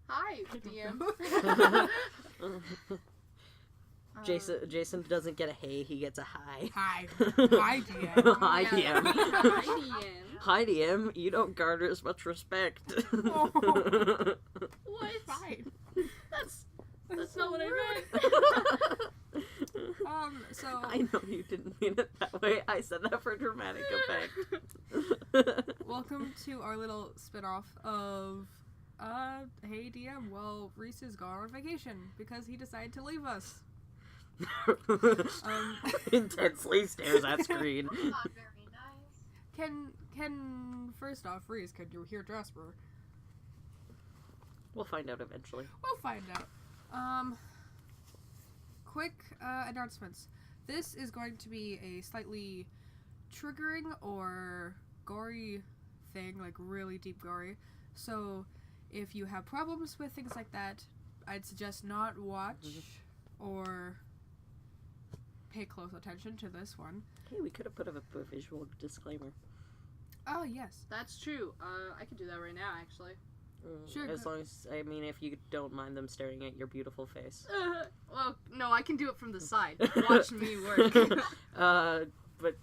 Hi, DM. Jason doesn't get a hey, he gets a hi. Hi. Hi, DM. Hi, DM. Hi, DM. Hi, DM. You don't garner as much respect. Oh. What? Fine. That's not what I meant. So... I know you didn't mean it that way. I said that for dramatic effect. Welcome to our little spin-off of, hey DM, well, Reese is gone on vacation because he decided to leave us. Intensely stares at screen. Not very nice. Can first off, Reese, can you hear Jasper? We'll find out eventually. We'll find out. Quick announcements. This is going to be a slightly triggering or gory thing, like really deep gory. So if you have problems with things like that, I'd suggest not watch or pay close attention to this one. Hey, we could have put up a visual disclaimer. Oh, yes. That's true. I can do that right now, actually. Sure. As long as, I mean, if you don't mind them staring at your beautiful face. Well, no, I can do it from the side. Watch me work. But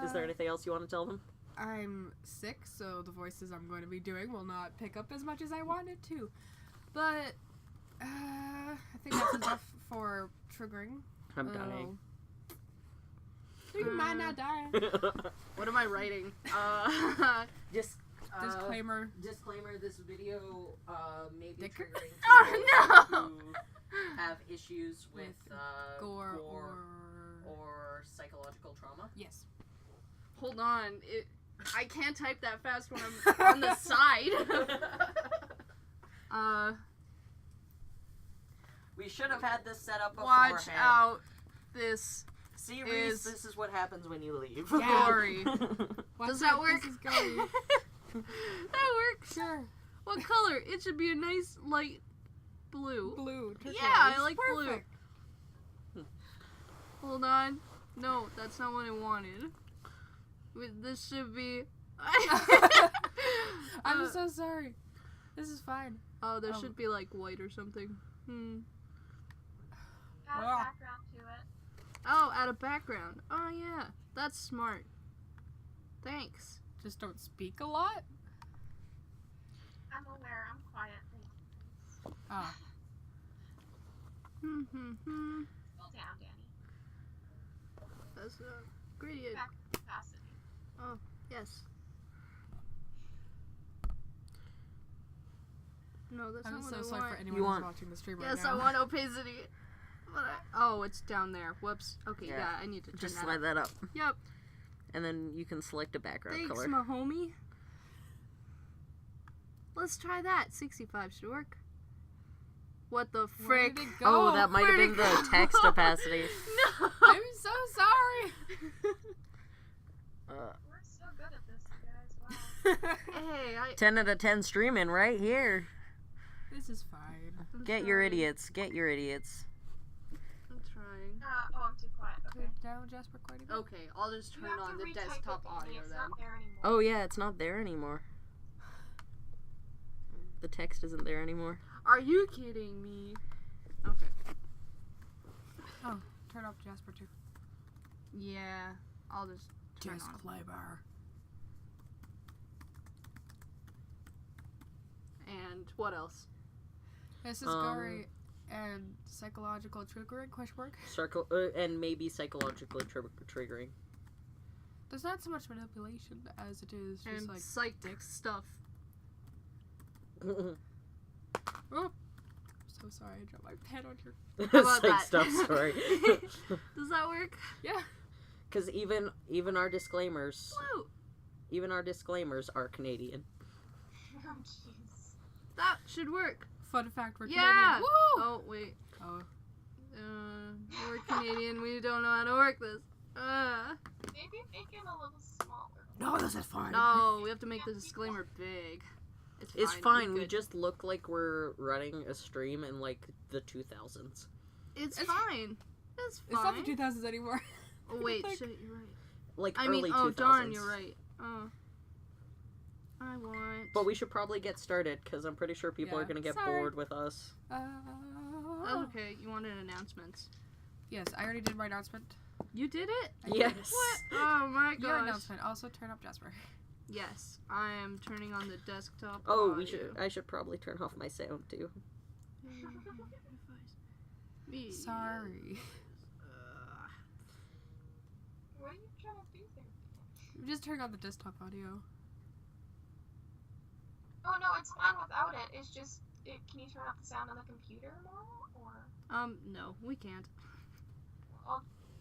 is there anything else you want to tell them? I'm sick, so the voices I'm going to be doing will not pick up as much as I wanted to. But, I think that's enough for triggering. I'm dying. You might not die. What am I writing? Just Disclaimer. Disclaimer, this video may be Dicker? triggering Oh, no! who have issues with gore or psychological trauma. Yes. Hold on. I can't type that fast when I'm on the side. We should have had this set up beforehand. Watch out. This See, Reese, this is what happens when you leave. gory. Watch Does that out, work? This is gory. That works. Sure. What color? It should be a nice light blue. Blue. Turquoise. Yeah, I like Perfect. blue. Hold on. No, that's not what I wanted. This should be... I'm so sorry. This is fine. Oh, there should be like white or something. Add Ah. background to it. Oh, add a background. Oh, yeah. That's smart. Thanks. Just don't speak a lot. I'm aware. I'm quiet. Thanks. Ah. Slow down, Danny. That's a gradient. Back capacity. Oh, yes. No, that's I'm not what so I sorry want. for anyone You who's want- watching the stream right Yes, now. I want opacity. But oh, it's down there. Whoops. Okay, Yeah. yeah, I need to turn Just that slide up. that up. Yep. And then you can select a background Thanks, color. my homie. Let's try that. 65 should work. What the Where frick? did it go? Oh, that might have Where'd been it the go? text opacity. No. I'm so sorry. We're so good at this, you guys. Wow. Hey, 10 out of 10 streaming right here. This is fine. I'm Get your trying. idiots. Get your idiots. I'm trying. I'm too quiet. Okay. Turn down Jasper quite a bit. Okay, I'll just You turn have on to the retype desktop it, Danny. audio It's then. not there anymore. Oh, yeah, it's not there anymore. The text isn't there anymore. Are you kidding me? Okay. Oh, turn off Jasper too. Yeah, I'll just turn on. Disclaimer. And what else? This is gory and psychological triggering? Question mark. Circle and maybe psychologically triggering. There's not so much manipulation as it is just And like psych dicks. stuff. Oh, so sorry, I dropped my pen on your. How about Psych that? stuff, sorry. Does that work? Yeah. Because even our disclaimers, Woo! are Canadian. Oh, jeez. That should work. Fun fact, we're Yeah. Canadian. Woo! Oh wait. Oh. We're Canadian. We don't know how to work this. Maybe make it a little smaller. No, this is fine. No, we have to make the disclaimer big. It's We're fine. We good. just look like we're running a stream in like the 2000s. It's It's- fine. It's fine. It's not the 2000s anymore. Oh wait, Like- shit, you're right. Like I early mean, 2000s. oh darn, you're right. Oh. I want. But we should probably get started, because I'm pretty sure people Yeah. are going to get Sorry. bored with us. Oh, okay, you wanted announcements. Yes, I already did my announcement. You did it? I did. Yes. What? Oh my Your gosh. announcement. Also turn up Jasper. Yes, I am turning on the desktop. Oh, audio. I should probably turn off my sound, too. Me. Sorry. What are you trying to do there? I'm just turning on the desktop audio. Oh no, it's fine without it. It's just, can you turn up the sound on the computer more? Or No, we can't.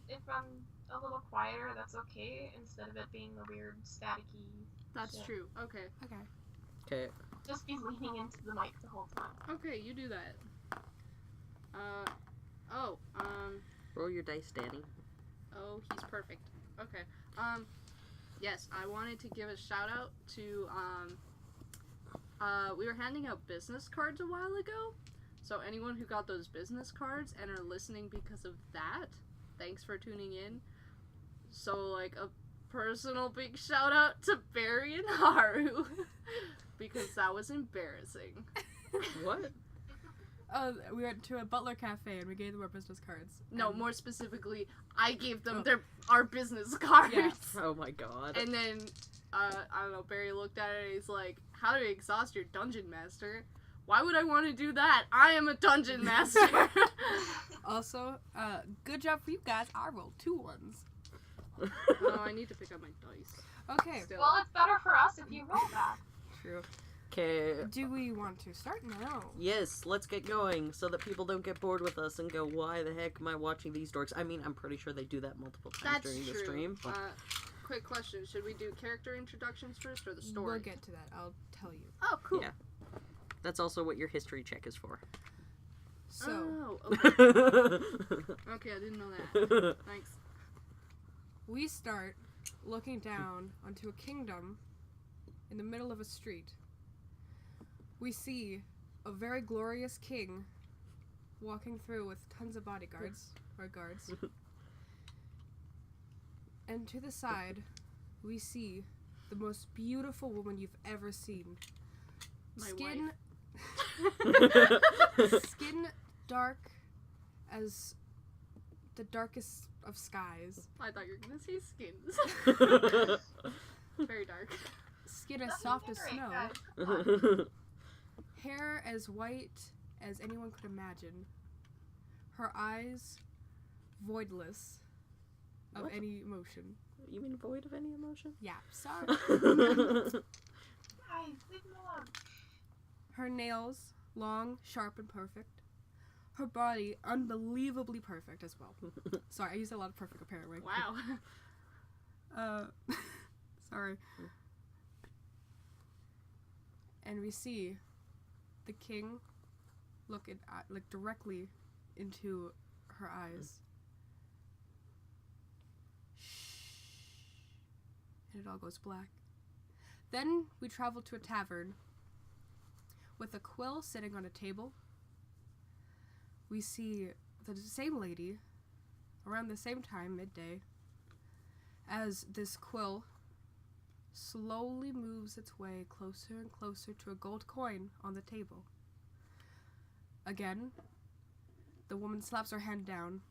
if I'm a little quieter, that's okay. Instead of it being a weird staticky. That's shit. true. Okay. Okay. Okay. Just be leaning into the mic the whole time. Okay, you do that. Roll your dice, Danny. Oh, he's perfect. Okay. Yes, I wanted to give a shout out to, we were handing out business cards a while ago. So anyone who got those business cards and are listening because of that, thanks for tuning in. So, like, a personal big shout out to Barry and Haru. Because that was embarrassing. What? Oh, we went to a Butler Cafe and we gave them our business cards. No, And- more specifically, I gave them Oh. our business cards. Yeah. Oh my god. And then, I don't know, Barry looked at it and he's like, how to exhaust your dungeon master? Why would I want to do that? I am a dungeon master. Also, good job for you guys. I rolled 2 ones. Oh, I need to pick up my dice. Okay. Still. Well, it's better for us if you roll that. True. Okay. Do we want to start now? Yes, let's get going so that people don't get bored with us and go, why the heck am I watching these dorks? I mean, I'm pretty sure they do that multiple times That's during true. the stream. But Quick question. Should we do character introductions first or the story? We'll get to that. I'll tell you. Oh, cool. Yeah. That's also what your history check is for. So, Oh, okay. Okay, I didn't know that. Thanks. we start looking down onto a kingdom in the middle of a street. We see a very glorious king walking through with tons of bodyguards, or guards. And to the side, we see the most beautiful woman you've ever seen. My Skin skin dark as the darkest of skies. I thought you were gonna say skins. Very dark. Skin as That's soft as great, snow. guys. Hair as white as anyone could imagine. Her eyes voidless of What? any emotion. You mean void of any emotion? Yeah, sorry. Guys, leave me alone. Her nails long, sharp, and perfect. Her body unbelievably perfect as well. Sorry, I used a lot of perfect apparently. Wow. Sorry. And we see the king look directly into her eyes. And it all goes black. Then we travel to a tavern with a quill sitting on a table. We see the same lady around the same time, midday, as this quill slowly moves its way closer and closer to a gold coin on the table. Again, the woman slaps her hand down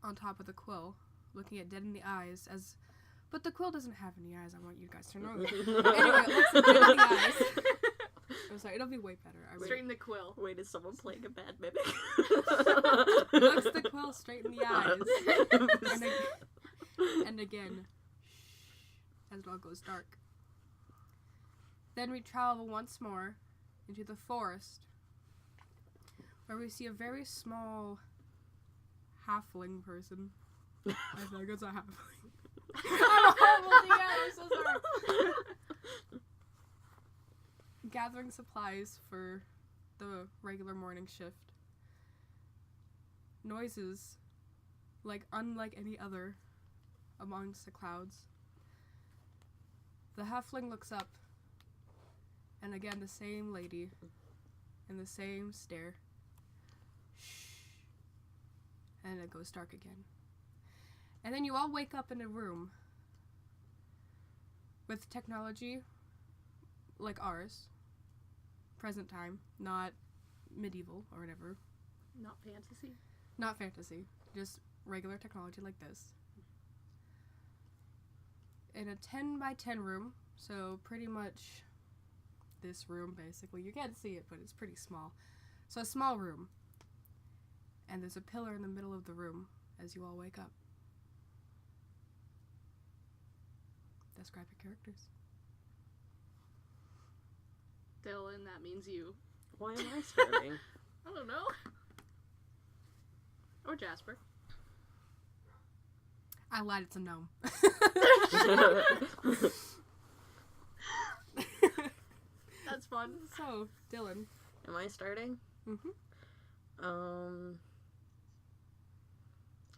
on top of the quill, looking it dead in the eyes but the quill doesn't have any eyes, I want you guys to know that. Anyway, it looks it dead in the eyes. I'm sorry, it'll be way better. Straighten the quill. Wait, is someone playing a bad mimic? Looks the quill straight in the eyes. And again, as it all goes dark. Then we travel once more into the forest, where we see a very small halfling person. I think it's a halfling. I'm a horrible DM, I'm so sorry. Gathering supplies for the regular morning shift. Noises, unlike any other, amongst the clouds. The halfling looks up, and again the same lady, and the same stare. Shh. And it goes dark again. And then you all wake up in a room with technology like ours. Present time, not medieval or whatever. Not fantasy. Not fantasy. Just regular technology like this. In a 10 by 10 room, so pretty much this room basically. You can't see it, but it's pretty small. So a small room. And there's a pillar in the middle of the room as you all wake up. Describe your characters. Dylan, that means you. Why am I starting? I don't know. Or Jasper. I lied, it's a gnome. That's fun. So, Dylan. Am I starting?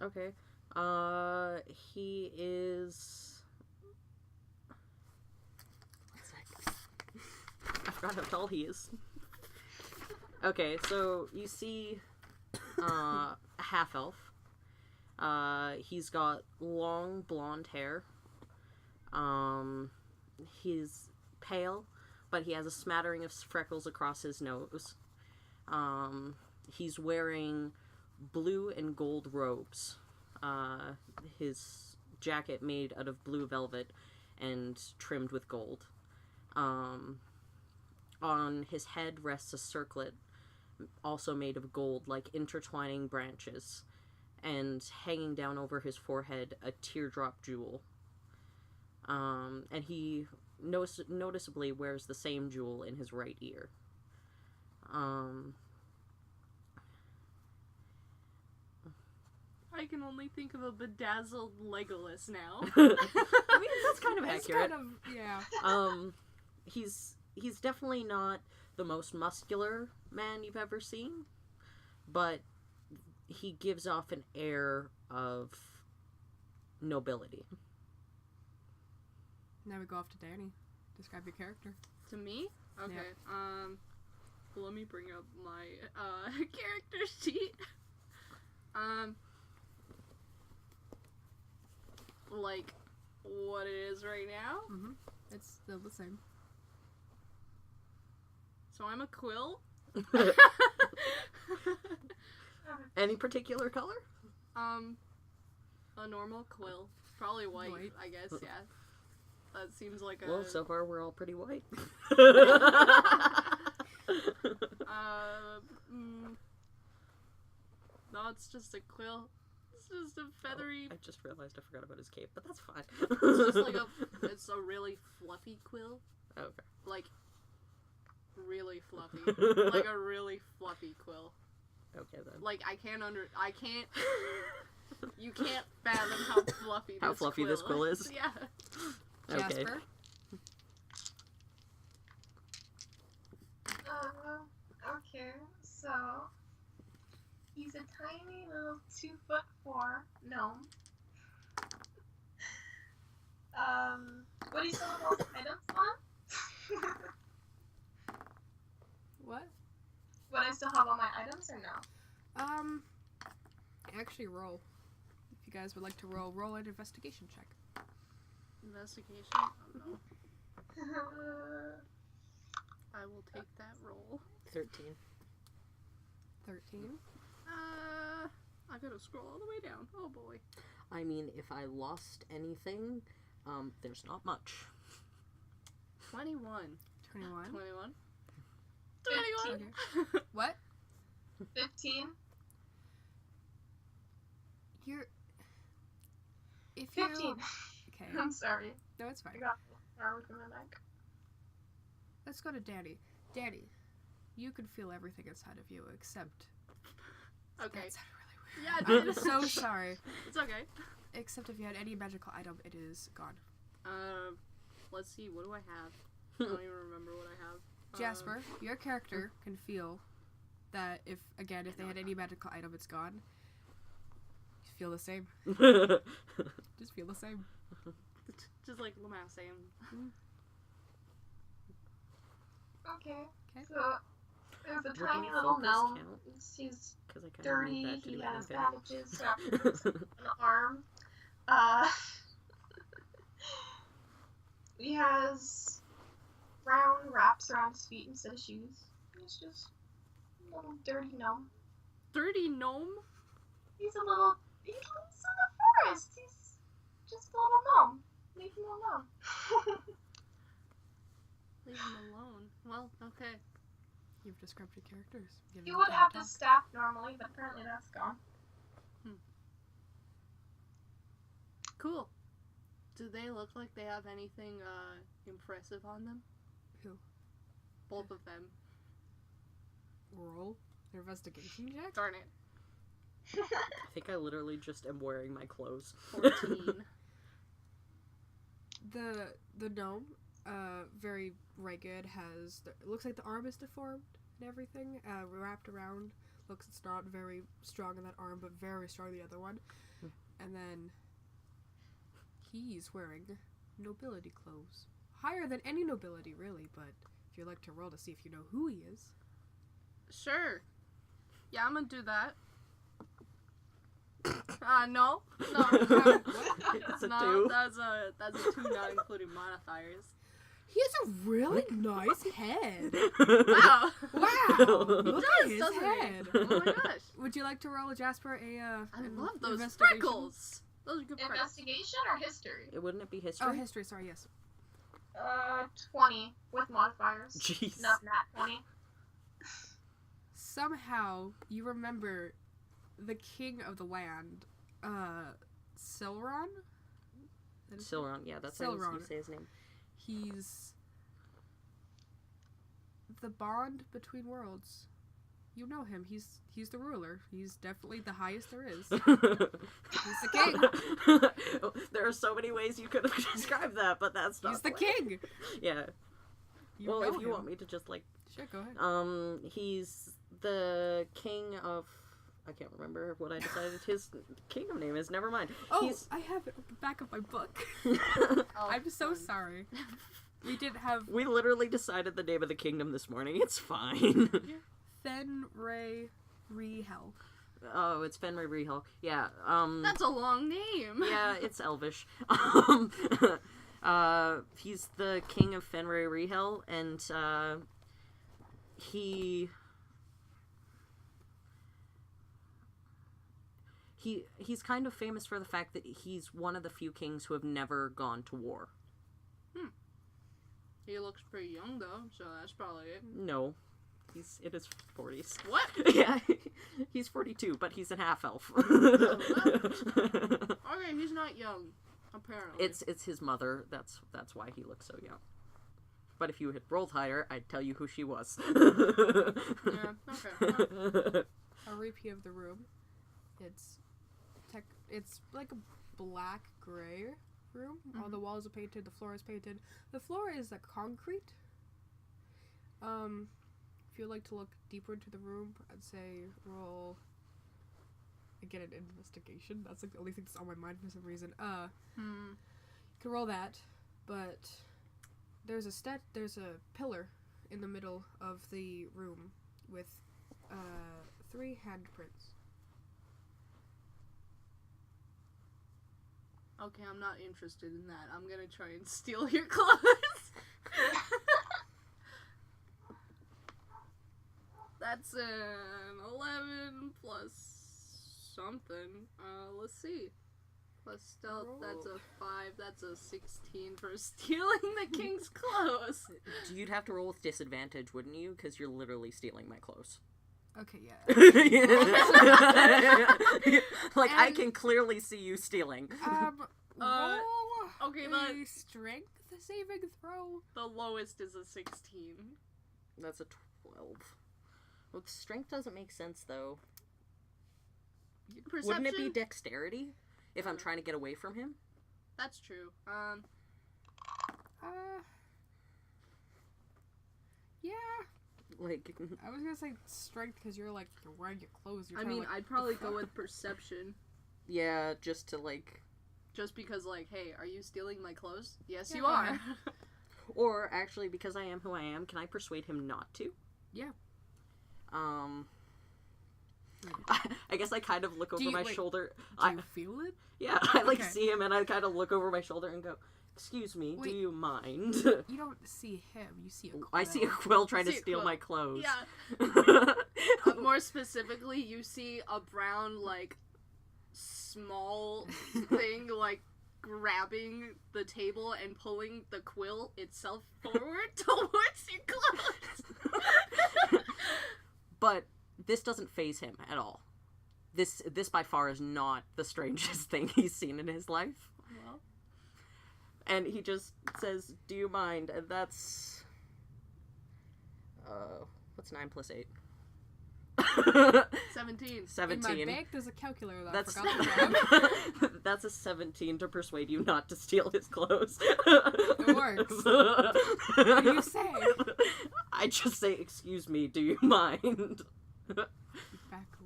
Okay. He is... One sec. I forgot how tall he is. Okay, so you see a half-elf. He's got long blonde hair. He's pale, but he has a smattering of freckles across his nose. He's wearing blue and gold robes. His jacket made out of blue velvet and trimmed with gold. On his head rests a circlet, also made of gold, like intertwining branches, and hanging down over his forehead, a teardrop jewel. And he noticeably wears the same jewel in his right ear. I can only think of a bedazzled Legolas now. I mean, that's kind of It's accurate. kind of, yeah. He's definitely not the most muscular man you've ever seen, but he gives off an air of nobility. Now we go off to Danny. Describe your character. To me? Okay. Yeah. Let me bring up my character sheet. Like what it is right now. Mm-hmm. It's still the same. So I'm a quill. Any particular color? A normal quill. Probably white, White. I guess, yeah. That seems like a... Well, so far we're all pretty white. No, it's just a quill. It's just a feathery... I just realized I forgot about his cape, but that's fine. It's just like it's a really fluffy quill. Okay. Like, really fluffy. Like a really fluffy quill. Okay then. Like, you can't fathom how fluffy How fluffy this quill is? Yeah. Okay. Jasper? Okay, so he's a tiny little 2'4" gnome. What do you still have all the items on? What? Would I still have all my items or no? Actually roll. If you guys would like to roll an investigation check. Investigation? Oh no. I will take that roll. 13. 13. I gotta scroll all the way down. Oh boy. I mean, if I lost anything, there's not much. 21. 21. 21? 15. 21? What? 15. If you... 15. Okay. I'm sorry. No, it's fine. I got power from my mic. Let's go to Danny. Danny, you can feel everything inside of you except... Okay. That sounded really Yeah, weird. it I'm did. so sorry. It's okay. Except if you had any magical item, it is gone. Let's see. What do I have? I don't even remember what I have. Jasper, your character can feel that if they had any magical item, it's gone. You feel the same. Just feel the same. Just like Lamau saying. Okay. Okay. So there's a Would tiny my little focus gnome. count? He's 'Cause I kinda dirty. need that to He do has anything. bandages wrapped around an arm. He has brown wraps around his feet instead of shoes. He's just a little dirty gnome. Dirty gnome? He's in the forest. He's just a little gnome. Leave him alone. Leave him alone. Well, okay. You've described your characters. He would have this staff normally, but apparently that's gone. Cool. Do they look like they have anything impressive on them? Who? Both of them. Roll their investigation check. Darn it. I think I literally just am wearing my clothes. 14. The gnome, very ragged, it looks like the arm is deformed and everything, wrapped around. Looks it's not very strong in that arm, but very strong in the other one. And then he's wearing nobility clothes. Higher than any nobility, really, but if you'd like to roll to see if you know who he is. Sure. Yeah, I'm gonna do that. No. It's a 2. That's a 2, not including modifiers. He has a really nice head. Wow. Wow. Look at his doesn't head. it? Oh my gosh. Would you like to roll, Jasper, I love those investigation? freckles. Those are good freckles. Investigation or history? Wouldn't it be history? Oh, history, sorry, yes. 20 with modifiers. Jeez. Not 20. Somehow, you remember the king of the land, Silron? Silron, yeah, that's how you say his name. He's the bond between worlds. You know him. He's the ruler. He's definitely the highest there is. He's the king. There are so many ways you could have described that, but that's not. He's the king. Yeah. You Well, know if you him. want me to just like. Sure, go ahead. He's the king of. I can't remember what I decided his kingdom name is. Never mind. Oh, I have it back of my book. Oh, I'm so fun. sorry. We did have We literally decided the name of the kingdom this morning. It's fine. Fenray Rehel. Oh, it's Fenrir Rehel. Yeah. That's a long name. Yeah, it's Elvish. He's the king of Fenrir Rehel, and he's kind of famous for the fact that he's one of the few kings who have never gone to war. He looks pretty young though, so that's probably it. No. He's in his 40s. What? Yeah, he's 42, but he's an half-elf. Okay, he's not young, apparently. It's his mother. That's why he looks so young. But if you had rolled higher, I'd tell you who she was. Yeah, okay. A repeat of the room. It's like a black-gray room. Mm-hmm. All the walls are painted, the floor is painted. The floor is a concrete. If you'd like to look deeper into the room, I'd say roll again an investigation. That's like the only thing that's on my mind for some reason. You can roll that, but there's a pillar in the middle of the room with 3 handprints. Okay, I'm not interested in that. I'm gonna try and steal your clothes. That's an 11 plus something. Let's see. Plus stealth, that's a 5. That's a 16 for stealing the king's clothes. You'd have to roll with disadvantage, wouldn't you? Because you're literally stealing my clothes. Okay, yeah. Like, I can clearly see you stealing. Roll okay, a but strength saving throw. the lowest is a 16. That's a 12. Well, strength doesn't make sense, though. Perception? Wouldn't it be dexterity if I'm trying to get away from him? That's true. Yeah. Like, I was gonna say strength because you're wearing your clothes. You're I kinda mean, like, I'd probably the go fuck? with perception. yeah, just to, like... Just because, like, hey, are you stealing my clothes? Yes, Yeah, you go are. ahead. Or, actually, because I am who I am, can I persuade him not to? Yeah. I guess I kind of look over my shoulder. Do you feel it? Yeah, I, Okay. see him, and I kind of look over my shoulder and go, Excuse me, do Wait. you mind? You don't see him. You see a quill. I see a quill trying to See a steal quill. my clothes. Yeah. More specifically, you see a brown, like, small thing, like, grabbing the table and pulling the quill itself forward towards your clothes. But this doesn't faze him at all. This by far is not the strangest thing he's seen in his life. Well, And he just says, do you mind? And that's... what's 9 plus 8? 17. 17. In my bag, there's a calculator that That's I forgot to grab. that's a 17 to persuade you not to steal his clothes. It works. What do you say? I just say, excuse me, do you mind? Back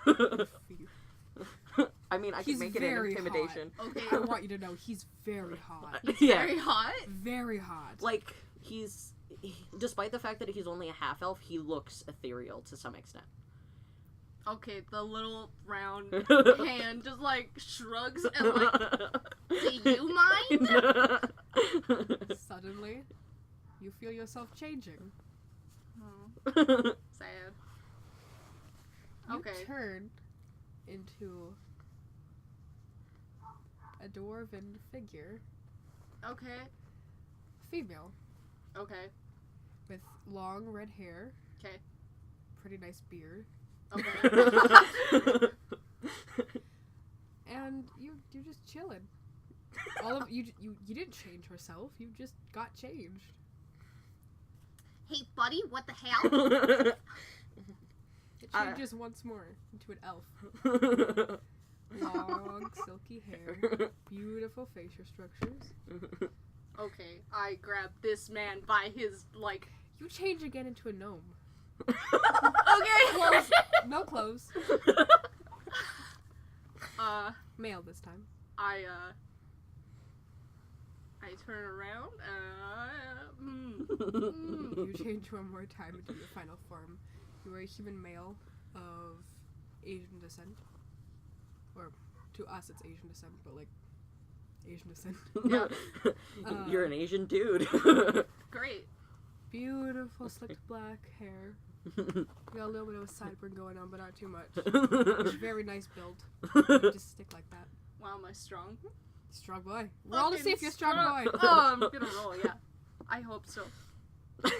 away. I mean, I can He's make it an very intimidation. Okay. I want you to know he's very hot. Yeah. Very hot. Very hot. Like, despite the fact that he's only a half-elf, he looks ethereal to some extent. Okay, the little round hand just, like, shrugs and, like, do you mind? Suddenly, you feel yourself changing. Oh, sad. You Okay. turn into a dwarven figure, Okay. female, Okay. with long red hair, Okay. pretty nice beard, Okay. and you're just chilling. All of you didn't change herself. You just got changed. Hey, buddy, what the hell? It changes once more into an elf. Long, silky hair, beautiful facial structures. Okay, I grab this man by his, like... You change again into a gnome. Okay! Clothes, no clothes. Male this time. I turn around, You change one more time into your final form. You are a human male of Asian descent. Or, to us it's Asian descent, but like, Asian descent. Yeah. You're an Asian dude. Great. Beautiful slicked black hair. You got a little bit of a sideburn going on, but not too much. Very nice build. Just stick like that. Wow, am I strong? Strong boy. Roll to see if you're strong boy. Oh, I'm gonna roll, yeah. I hope so. That's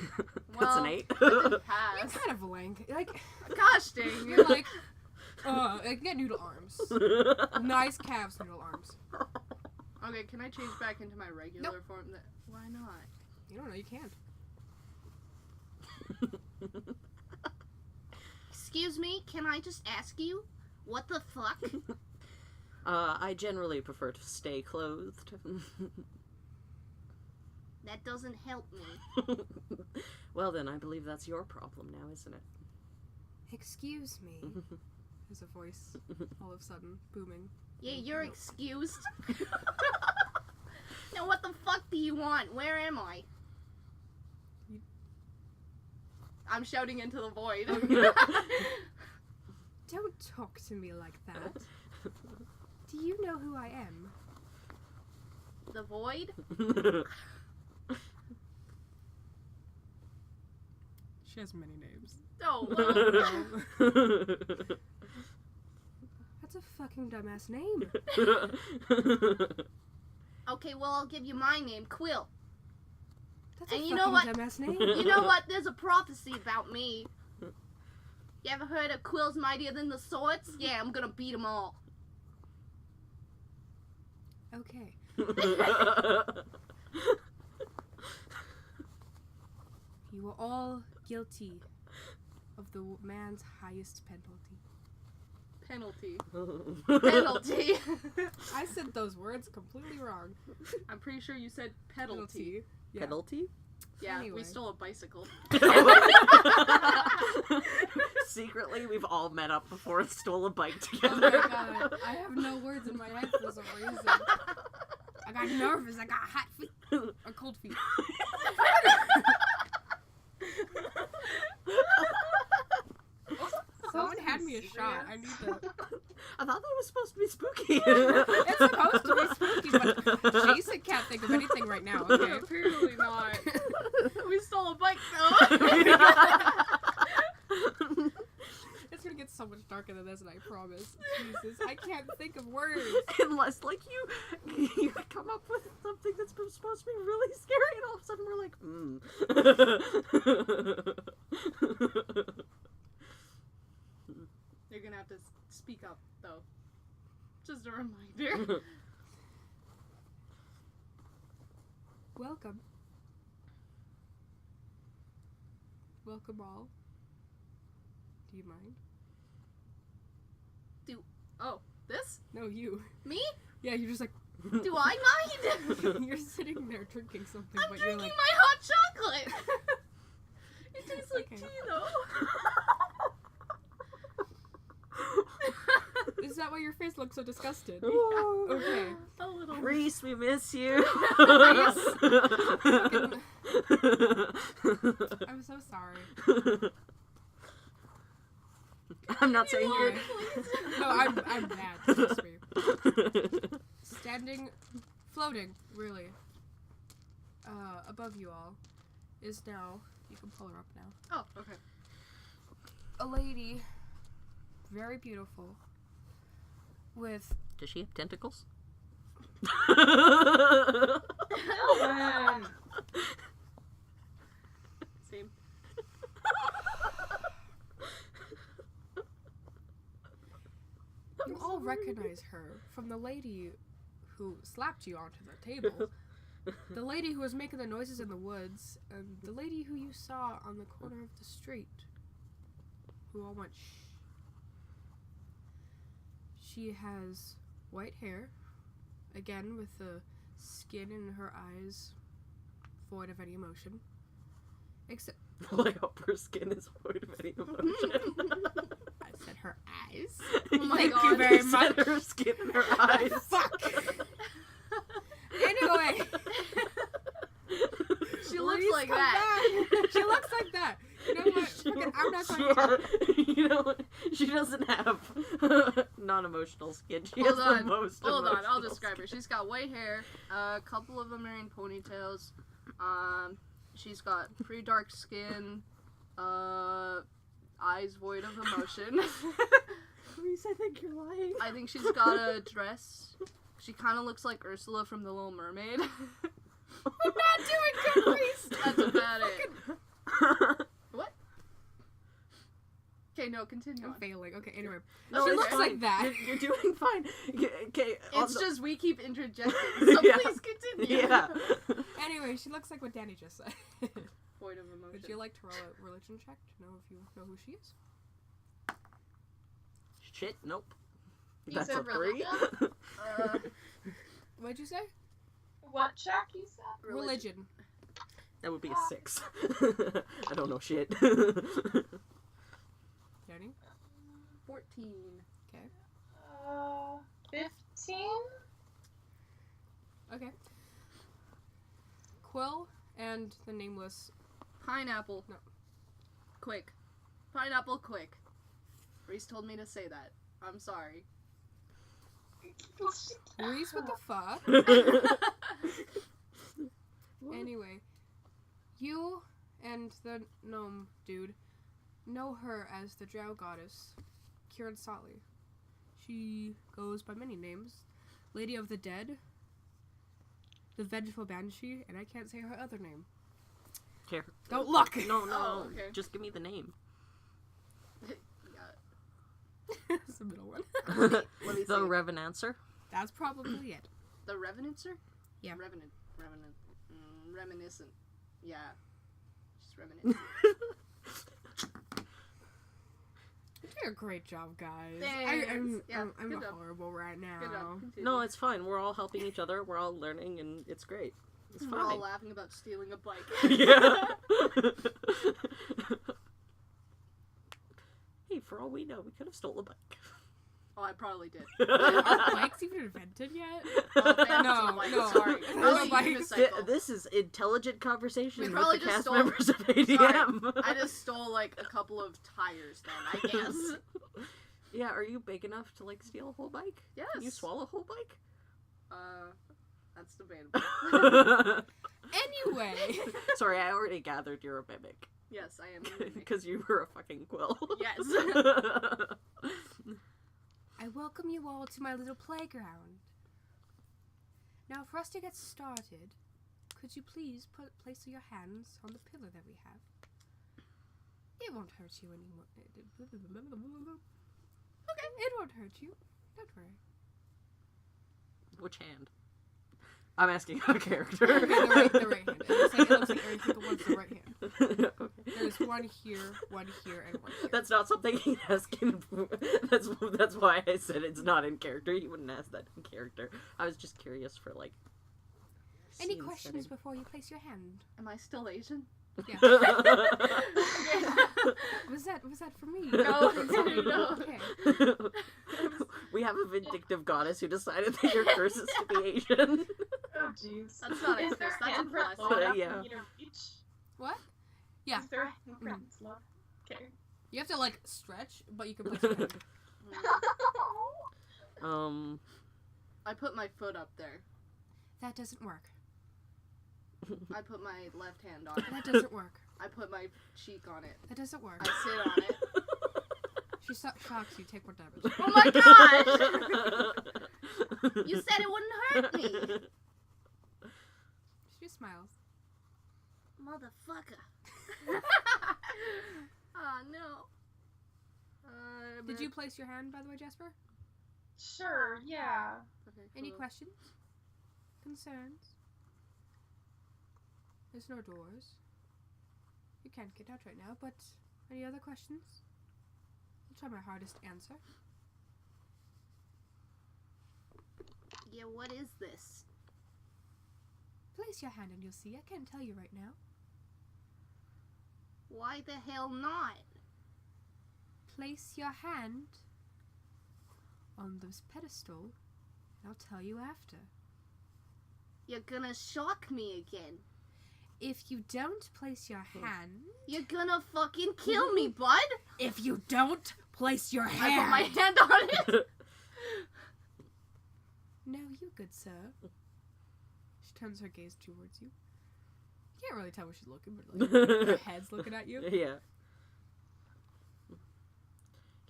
Well, an 8. I didn't You're pass. kind of lank. Like, Gosh dang. you're like get noodle arms. Nice calves, noodle arms. Okay, can I change back into my regular form? Why not? You don't know, you can't. Excuse me, can I just ask you? What the fuck? I generally prefer to stay clothed. That doesn't help me. Well then, I believe that's your problem now, isn't it? Excuse me. There's a voice all of a sudden booming. Yeah, you're excused. Now what the fuck do you want? Where am I? I'm shouting into the void. Don't talk to me like that. Do you know who I am? The void? She has many names. Oh, That's a fucking dumbass name. okay, well, I'll give you my name, Quill. That's And a you fucking know what? dumbass name. You know what? There's a prophecy about me. You ever heard of Quill's mightier than the swords? Yeah, I'm gonna beat them all. Okay. You are all guilty of the man's highest penalty. Penalty. Penalty. I said those words completely wrong. I'm pretty sure you said penalty. Yeah. Penalty? Yeah, Anyway. we stole a bicycle. Secretly, we've all met up before and stole a bike Oh together. my god. I have no words in my head for some reason. I got nervous. I got hot feet. Or cold feet. Someone had me a shot. I need to. I thought that was supposed to be spooky. It's supposed to be spooky, but Jason kept can't think of anything right now, okay? Apparently not. We stole a bike though. It's gonna get so much darker than this, and I promise. Jesus, I can't think of words. Unless, like, you come up with something that's supposed to be really scary, and all of a sudden we're like, You're gonna have to speak up though. Just a reminder. Welcome. Welcome all. Do you mind? Oh, this? No, you. Me? Yeah, you're just like, Do I mind? you're sitting there drinking something, I'm but you're drinking like, my hot chocolate. It tastes like Okay. tea though. is that why your face looks so disgusted? oh, Okay. A little. Reese, we miss you. I'm so sorry. I'm not saying You you're. are, please. No, I'm bad. Trust me. Standing, floating, really, above you all, is now. You can pull her up now. Oh, okay. A lady, very beautiful, with Does she have tentacles? Same. you all recognize her from the lady who slapped you onto the table. The lady who was making the noises in the woods, and the lady who you saw on the corner of the street, who all went shh. She has white hair, again with the skin in her eyes void of any emotion. Except, Like, her skin is void of any emotion. I said her eyes. Oh my Thank God. you very You much. said her skin and her eyes. Fuck. Anyway. She looks Please like come that. back. She looks like that. You know what? Fucking, I'm not going to. You know, she doesn't have non-emotional skin. She Hold has on, the most Hold on, I'll emotional describe her. skin. She's got white hair. A couple of them are in ponytails. She's got pretty dark skin. Eyes void of emotion. Reese, I think you're lying. I think she's got a dress. She kind of looks like Ursula from The Little Mermaid. I'm not doing good, Reese. That's about it. What? Okay, no, continue I'm on. failing. Okay, anyway. No, She it's looks fine. like that. You're doing fine. Okay. It's just we keep interjecting, so Yeah. please continue. Yeah. Anyway, she looks like what Danny just said. Void of emotion. Would you like to roll a religion check to know if you know who she is? Shit, nope. You That's said a 3. What'd you say? What check you said? Religion. That would be a 6. I don't know shit. Danny? 14. 15? Okay. Quill and the nameless. Pineapple. No. Quick. Pineapple quick. Reese told me to say that. I'm sorry. Reese, what the fuck? Anyway, you and the gnome dude know her as the drow goddess, Kiaransalee. She goes by many names. Lady of the Dead, the Vengeful Banshee, and I can't say her other name. Here. Don't look! No, Oh, okay. Just give me the name. Yeah. It's the middle one. Let me The see. Revenancer. That's probably it. The Revenancer? Yeah. Reminiscent. Yeah. Just reminiscent. You're doing a great job, guys. Thanks. Yeah, I'm good job. horrible right now. Good job. Continue. No, it's fine. We're all helping each other. We're all learning, and it's great. It's We're all fine. laughing about stealing a bike. Yeah. Hey, for all we know, we could have stole a bike. Oh, I probably did. Are bikes even invented yet? No, no. Sorry. No Probably bikes. unicycle. This is intelligent conversation We with probably the just cast stole- members of ADM. I just stole like a couple of tires then, I guess. Yeah, are you big enough to like steal a whole bike? Yes. Can you swallow a whole bike? That's debatable. Anyway. Sorry, I already gathered you're a mimic. Yes, I am a mimic. Because you were a fucking quill. Yes. I welcome you all to my little playground. Now, for us to get started, could you please place your hands on the pillar that we have? It won't hurt you anymore. Okay, it won't hurt you. Don't worry. Which hand? I'm asking a character. Okay, the right hand. It looks like every single one's the right hand. Okay. There's one here, and one here. That's not something he'd ask in... That's why I said it's not in character. He wouldn't ask that in character. I was just curious for, like... Any scene questions setting. before you place your hand? Am I still Asian? Yeah. Okay. Was that for me? No, no. Okay. We have a vindictive goddess who decided that your curse is to be Asian. Oh jeez. That's not a Is curse, there that's a handprint blessing. low enough Yeah. for me to reach? What? Yeah. Is there a handprint low? Okay. You have to like stretch, but you can place your hand. I put my foot up there. That doesn't work. I put my left hand on it. That doesn't work. I put my cheek on it. That doesn't work. I sit on it. She shocks you. Take more damage. Oh my gosh! You said it wouldn't hurt me! She smiles. Motherfucker. Oh no. Did you place your hand, by the way, Jasper? Sure, yeah. Okay, Any cool. questions? Concerns? There's no doors. You can't get out right now, but any other questions? I'll try my hardest to answer. Yeah, what is this? Place your hand and you'll see. I can't tell you right now. Why the hell not? Place your hand on this pedestal, and I'll tell you after. You're gonna shock me again. If you don't place your hand... You're gonna fucking kill me, bud! If you don't place your I hand... put my hand on it! No, you good sir. She turns her gaze towards you. You can't really tell where she's looking, but like, her head's looking at you. Yeah.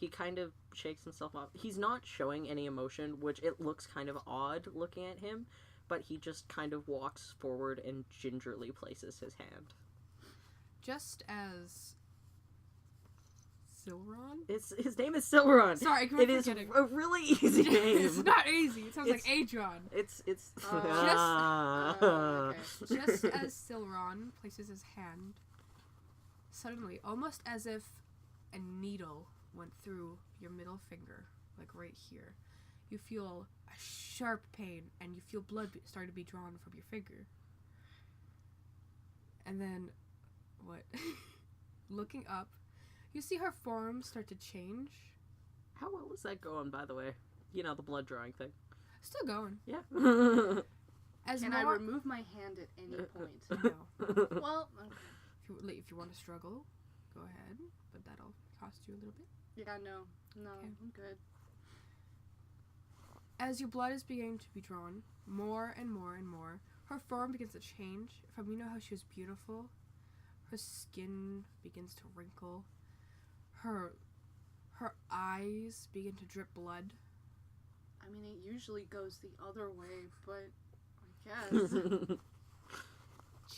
He kind of shakes himself off. He's not showing any emotion, which it looks kind of odd looking at him, but he just kind of walks forward and gingerly places his hand. Just as Silron? His name is Silron. Sorry, I keep It is forgetting. a really easy name. It's not easy. It sounds It's- like Adron. It's Okay. Just as Silron places his hand, suddenly, almost as if a needle went through your middle finger, like right here, you feel a sharp pain and you feel blood start to be drawn from your finger. And then, what? Looking up, you see her form start to change. How well is that going, by the way? You know, the blood drawing thing. Still going. Yeah. As Can I more... remove my hand at any point? No. Well, okay. If you want to struggle, go ahead, but that'll cost you a little bit. Yeah, no. Okay. I'm good. As your blood is beginning to be drawn, more and more and more, her form begins to change. From, you know how she was beautiful? Her skin begins to wrinkle. Her eyes begin to drip blood. I mean, it usually goes the other way, but I guess.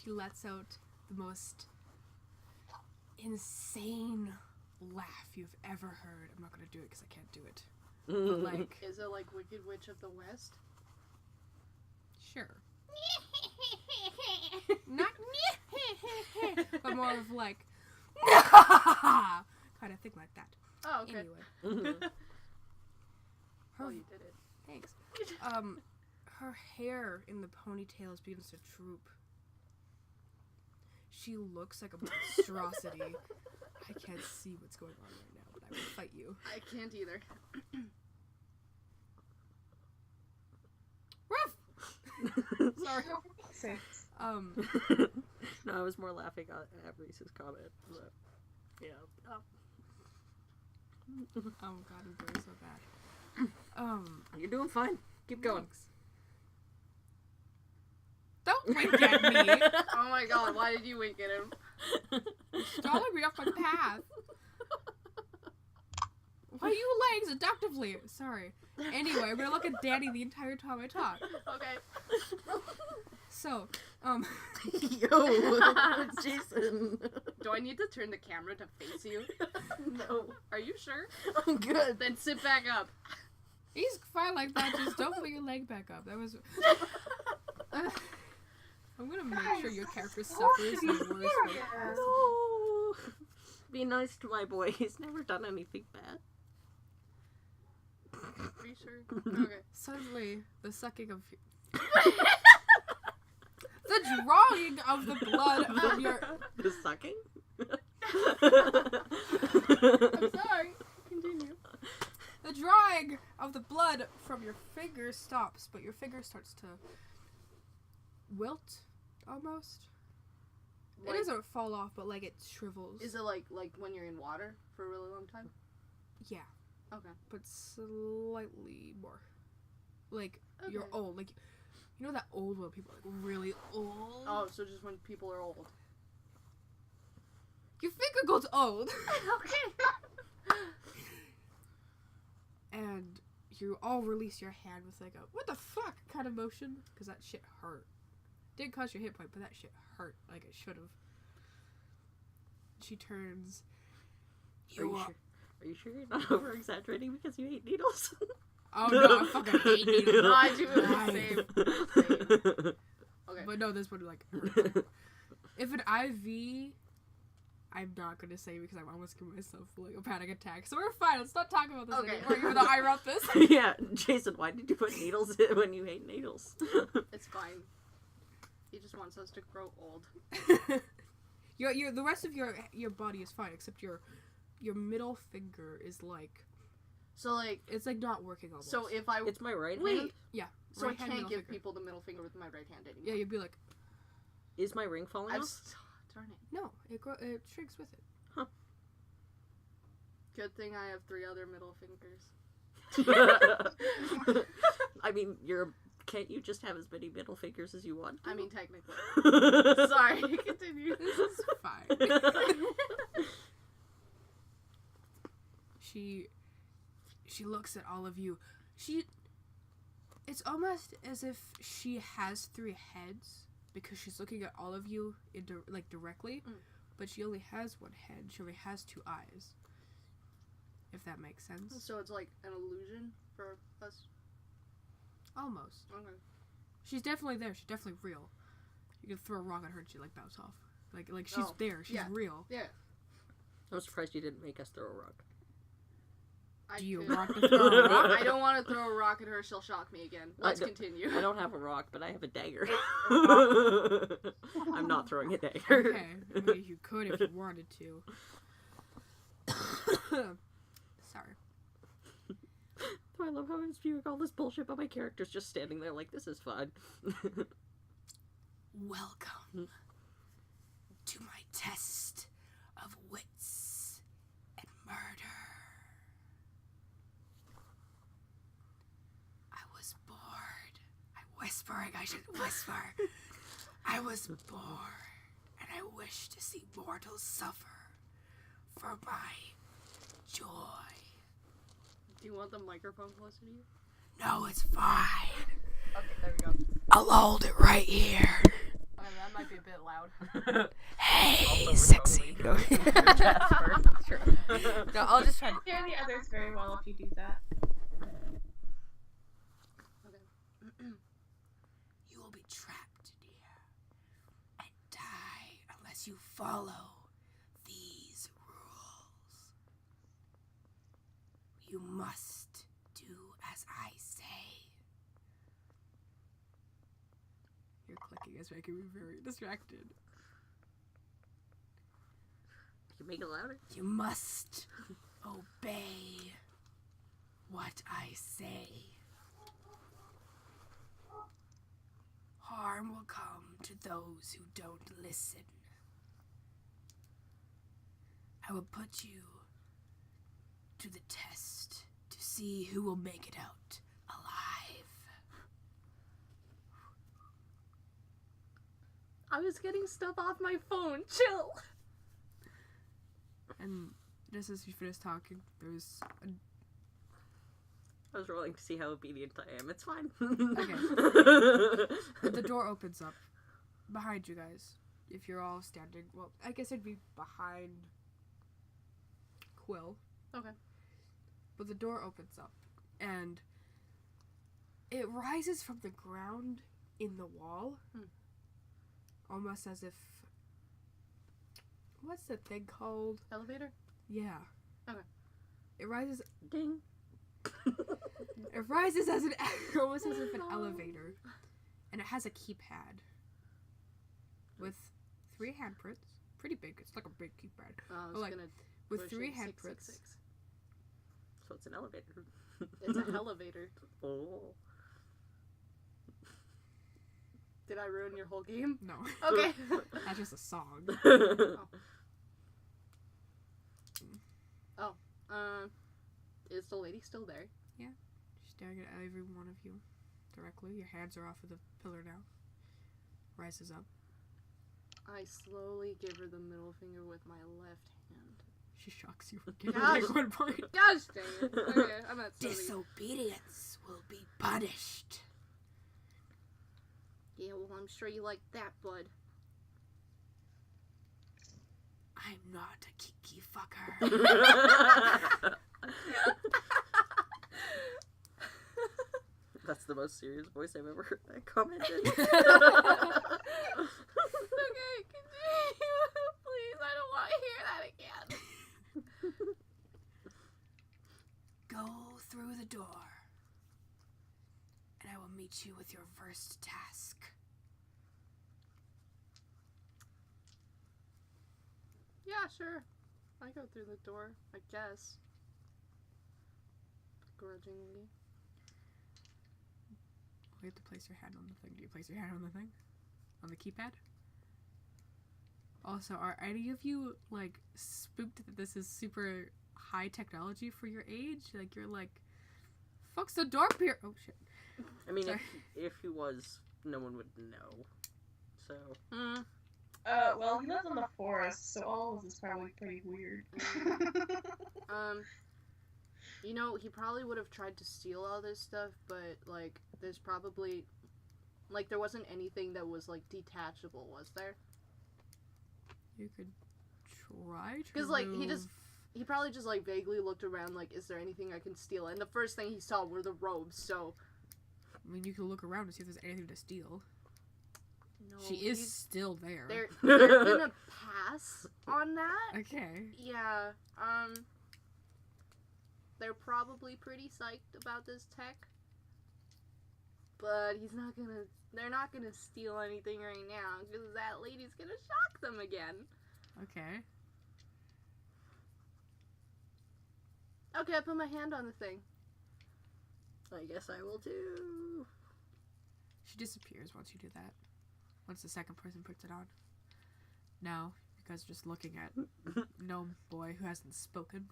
She lets out the most insane laugh you've ever heard. I'm not going to do it because I can't do it. But like, Is it like Wicked Witch of the West? sure. Not but more of like kind of thing like that. Oh, okay. Anyway, Oh, her you did it. thanks. Her hair in the ponytails begins to droop. She looks like a monstrosity. I can't see what's going on right now, but I will fight you. I can't either. Ruff! Sorry. No, I was more laughing at Reese's comment. But, yeah. Oh god, I'm doing so bad. You're doing fine. Keep going. Thanks. Don't wink at me. Oh my god, why did you wink at him? Stalling me off my path. Why are you lying seductively? Sorry. Anyway, I'm gonna look at Danny the entire time I talk. Okay. So, Yo, Jason. Do I need to turn the camera to face you? No, Are you sure? I'm good. Then sit back up. he's fine like that. Just don't put your leg back up. That was. I'm gonna make sure your character suffers the worst way. No. Be nice to my boy. He's never done anything bad. Are you sure? Okay. Suddenly, the sucking of. The drawing of the blood from your. The sucking? I'm sorry. Continue. The drawing of the blood from your finger stops, but your finger starts to wilt, almost. Like, It doesn't fall off, but like it shrivels. is it like when you're in water for a really long time? Yeah, Okay. but slightly more. Like you're Okay. old, like you know that old when people are like really old. Oh, so just when people are old. Your finger goes old, Okay. and you all release your hand with like a what the fuck kind of motion, because that shit hurt. Didn't cause your hit point, but that shit hurt like it should have. She turns. Are you sure you're not over exaggerating because you hate needles? Oh no, I fucking hate needles. No, I do the same. Okay. But no, this one like hurts. If an IV, I'm not gonna say because I'm almost giving myself like a panic attack. So we're fine. Let's not talk about this Okay. anymore. Even though I wrote this. Yeah, Jason, why did you put needles in when you hate needles? It's fine. He just wants us to grow old. your the rest of your body is fine except your middle finger is like So like, it's like not working almost. so if I It's my right wait, hand. so right I hand, can't middle give finger. people the middle finger with my right hand anymore. Yeah, you'd be like, Is my ring falling I've off? darn it. no, it shrinks with it. Good thing I have 3 other middle fingers. I mean, can't you just have as many middle fingers as you want? I mean, to? technically. Sorry. Continue. This is fine. She looks at all of you. It's almost as if she has 3 heads because she's looking at all of you directly, but she only has 1 head. She only has 2 eyes. If that makes sense. So it's like an illusion for us. Almost. Okay. She's definitely there. She's definitely real. You can throw a rock at her and she like bounce off. Like she's Oh, there. She's yeah. real. Yeah. I'm surprised you didn't make us throw a rock. I Do you could- want to throw a rock? I don't want to throw a rock at her. She'll shock me again. Let's continue. I don't have a rock, but I have a dagger. I'm not throwing a dagger. Okay. I mean, you could if you wanted to. Sorry. I love how I'm spewing all this bullshit, but my character's just standing there like, this is fun. Welcome to my test of wits and murder. I was bored. I shouldn't whisper. I was bored, and I wish to see mortals suffer for my joy. Do you want the microphone closer to you? No, it's fine. Okay, there we go. I'll hold it right here. That might be a bit loud. Hey, sexy. No, I'll just try to... Hear the others very well if you do that. You will be trapped in here and die unless you follow these rules. You must do as I say. Your clicking is making me very distracted. You make it louder? You must obey what I say. Harm will come to those who don't listen. I will put you to the test to see who will make it out alive. I was getting stuff off my phone. Chill. And just as you finish talking, there's a I was rolling to see how obedient I am. It's fine. the door opens up behind you guys. If you're all standing, well, I guess it'd be behind Quill. Okay. But the door opens up, and it rises from the ground in the wall, almost as if, what's the thing called? Elevator? Yeah. Okay. It rises. Ding. It rises as almost as if an elevator, and it has a keypad with 3 handprints. Pretty big. It's like a big keypad. I was Like, gonna with push 3 in handprints. 666. So it's an elevator. It's a elevator. Oh. Did I ruin your whole game? No, Okay. that's just a song. Is the lady still there? She's staring at every one of you directly. Your hands are off of the pillar now. Rises up. I slowly give her the middle finger with my left hand. She shocks you again Gosh. at one point. Gosh dang it. Okay, I'm at 70. Disobedience will be punished. Yeah, well, I'm sure you like that, bud. I'm not a kiki fucker. That's the most serious voice I've ever heard that commented. Okay, continue. Please, I don't want to hear that again. Go through the door, and I will meet you with your first task. Yeah, sure. I go through the door, I guess. Begrudgingly. You have to place your hand on the thing. Do you place your hand on the thing? On the keypad? Also, are any of you, like, spooked that this is super high technology for your age? Like, you're like, fuck's the door here? Oh, shit. I mean, Sorry. if he was, no one would know. So. Well, he lives in the forest, so all of this is probably pretty weird. You know, he probably would have tried to steal all this stuff, but, like, there's probably, like, there wasn't anything that was, like, detachable, was there? You could try to. Because, like, he probably just, like, vaguely looked around, like, is there anything I can steal? And the first thing he saw were the robes, so. I mean, you can look around to see if there's anything to steal. No, She is still there. They're gonna pass on that. Okay. Yeah, they're probably pretty psyched about this tech. But they're not gonna steal anything right now, because that lady's gonna shock them again. Okay. Okay, I put my hand on the thing. I guess I will too. She disappears once you do that. Once the second person puts it on. Now, you guys are just looking at gnome boy who hasn't spoken.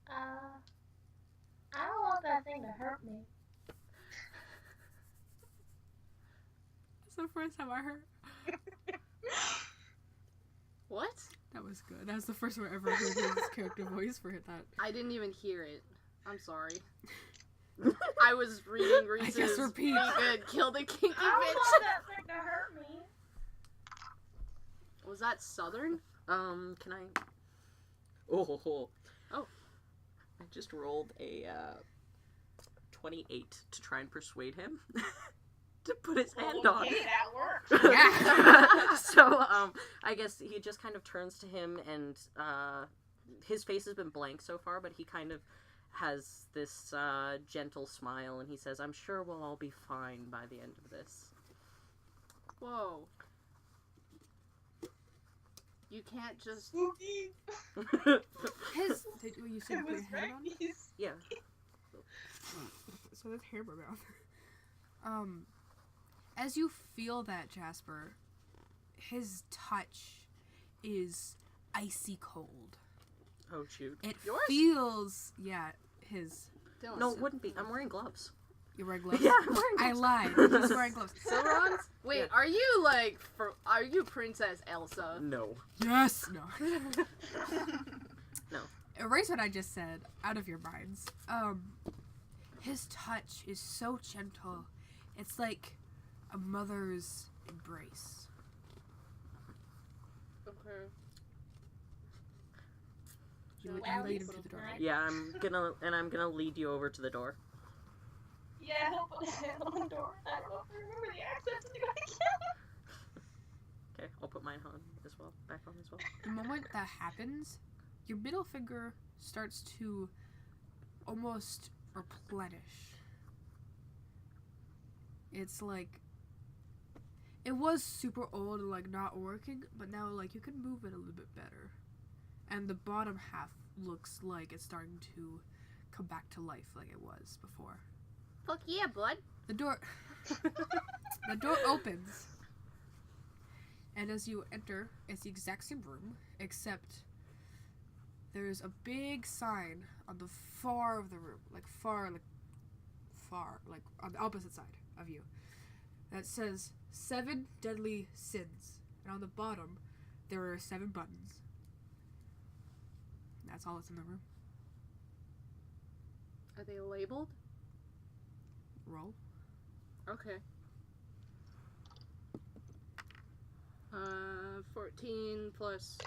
I don't want that thing to hurt me. That's the first time I heard. What? That was good. That was the first time I ever heard his character voice for that. I didn't even hear it. I'm sorry. I was reading Reese's. I guess repeat. Be good. Kill the kinky I don't bitch. want that thing to hurt me. Was that Southern? Can I? Oh. Oh. I just rolled a 28 to try and persuade him to put his hand on. Okay, that worked. Yeah. So, I guess he just kind of turns to him, and his face has been blank so far, but he kind of has this gentle smile, and he says, "I'm sure we'll all be fine by the end of this." Whoa. You can't just. Spooky. His. You said It put was your hand on? Ricky's. Yeah. So that's hair in my mouth. As you feel that, Jasper, his touch is icy cold. Oh, shoot. It Yours? feels, yeah, his. Dylan. No, it wouldn't be. I'm wearing gloves. You're wearing gloves? Yeah, I'm wearing I gloves. lied. He's wearing gloves. Silverons? Wait, Yeah. are you like are you Princess Elsa? No. Yes! No. No. Erase what I just said out of your minds. His touch is so gentle. It's like a mother's embrace. Okay. You Wow, lead him he's to the door. right. Yeah, I'm gonna lead you over to the door. Yeah, help put a hand on the door. I don't know if I remember the accents to go again. Okay, I'll put mine on as well. Back on as well. The moment that happens, your middle finger starts to almost replenish. It's like it was super old and like not working, but now like you can move it a little bit better. And the bottom half looks like it's starting to come back to life like it was before. Fuck yeah, bud. The door opens. And as you enter, it's the exact same room, except there's a big sign on the far of the room, far, on the opposite side of you, that says 7 deadly sins. And on the bottom, there are 7 buttons. And that's all that's in the room. Are they labeled? Roll. Okay. 14 plus.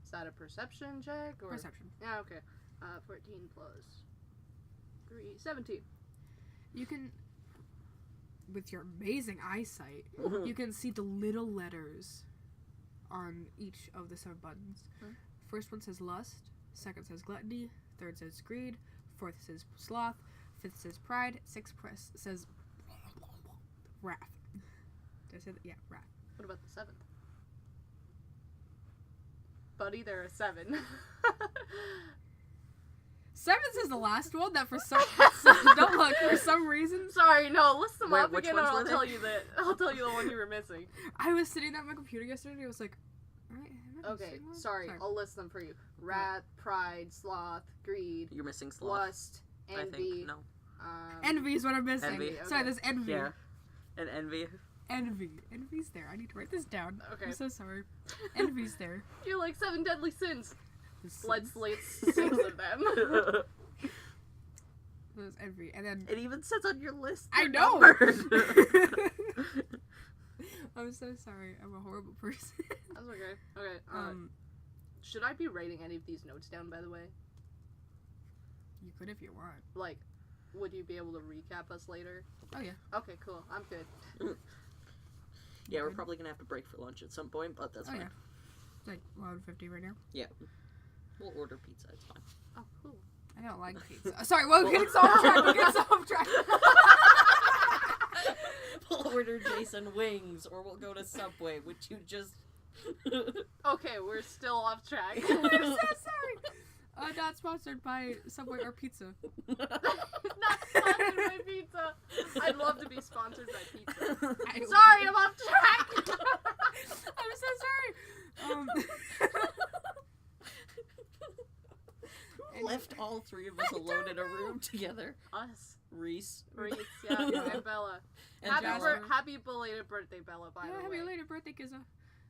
Is that a perception check or? Perception. Yeah. Okay. 14 plus 3, 17. You can, with your amazing eyesight, you can see the little letters on each of the 7 buttons. Hmm. First one says lust, second says gluttony, third says greed, fourth says sloth, fifth says pride, sixth says wrath. Did I say that? Yeah, wrath. What about the 7th? Buddy, there are 7. Seventh is the last one that for some don't look for some reason. Sorry, no. List them Wait, up which again, and ones I'll were tell they? you that. I'll tell you the one you were missing. I was sitting at my computer yesterday and I was like, "Alright, am I Okay, missing one?" sorry. I'll list them for you. Wrath, pride, sloth, greed, You're missing sloth. lust, I envy. think no. Envy is what I'm missing. Envy. Sorry, Okay. there's envy. Yeah. And envy. Envy. Envy's there. I need to write this down. Okay. I'm so sorry. Envy's there. You're like 7 deadly sins. There's Let's sins. list 6 of them. There's envy. And then It even says on your list. I they're know. numbered. I'm so sorry. I'm a horrible person. That's okay. Okay. Should I be writing any of these notes down, by the way? You could if you want. Like, would you be able to recap us later? Oh yeah. Okay, cool. I'm good. Yeah, we're Good. probably gonna have to break for lunch at some point, but that's Oh fine. yeah. It's like 11:50 right now. We'll order pizza. It's fine. Oh, cool. I don't like pizza. Sorry, we're getting so off track. We're getting so off track. We'll order Jason wings, or we'll go to Subway, which you just. Okay, we're still off track. I'm so sorry. Not sponsored by Subway or pizza. Not sponsored by pizza. I'd love to be sponsored by pizza. I Sorry, I'm off track. I'm so sorry. Who left all 3 of us alone in a room together? Us. Reese. Reese, yeah, and Bella. And Happy, Jasper. happy belated birthday, Bella, by Yeah, the happy way. later birthday, Kizza.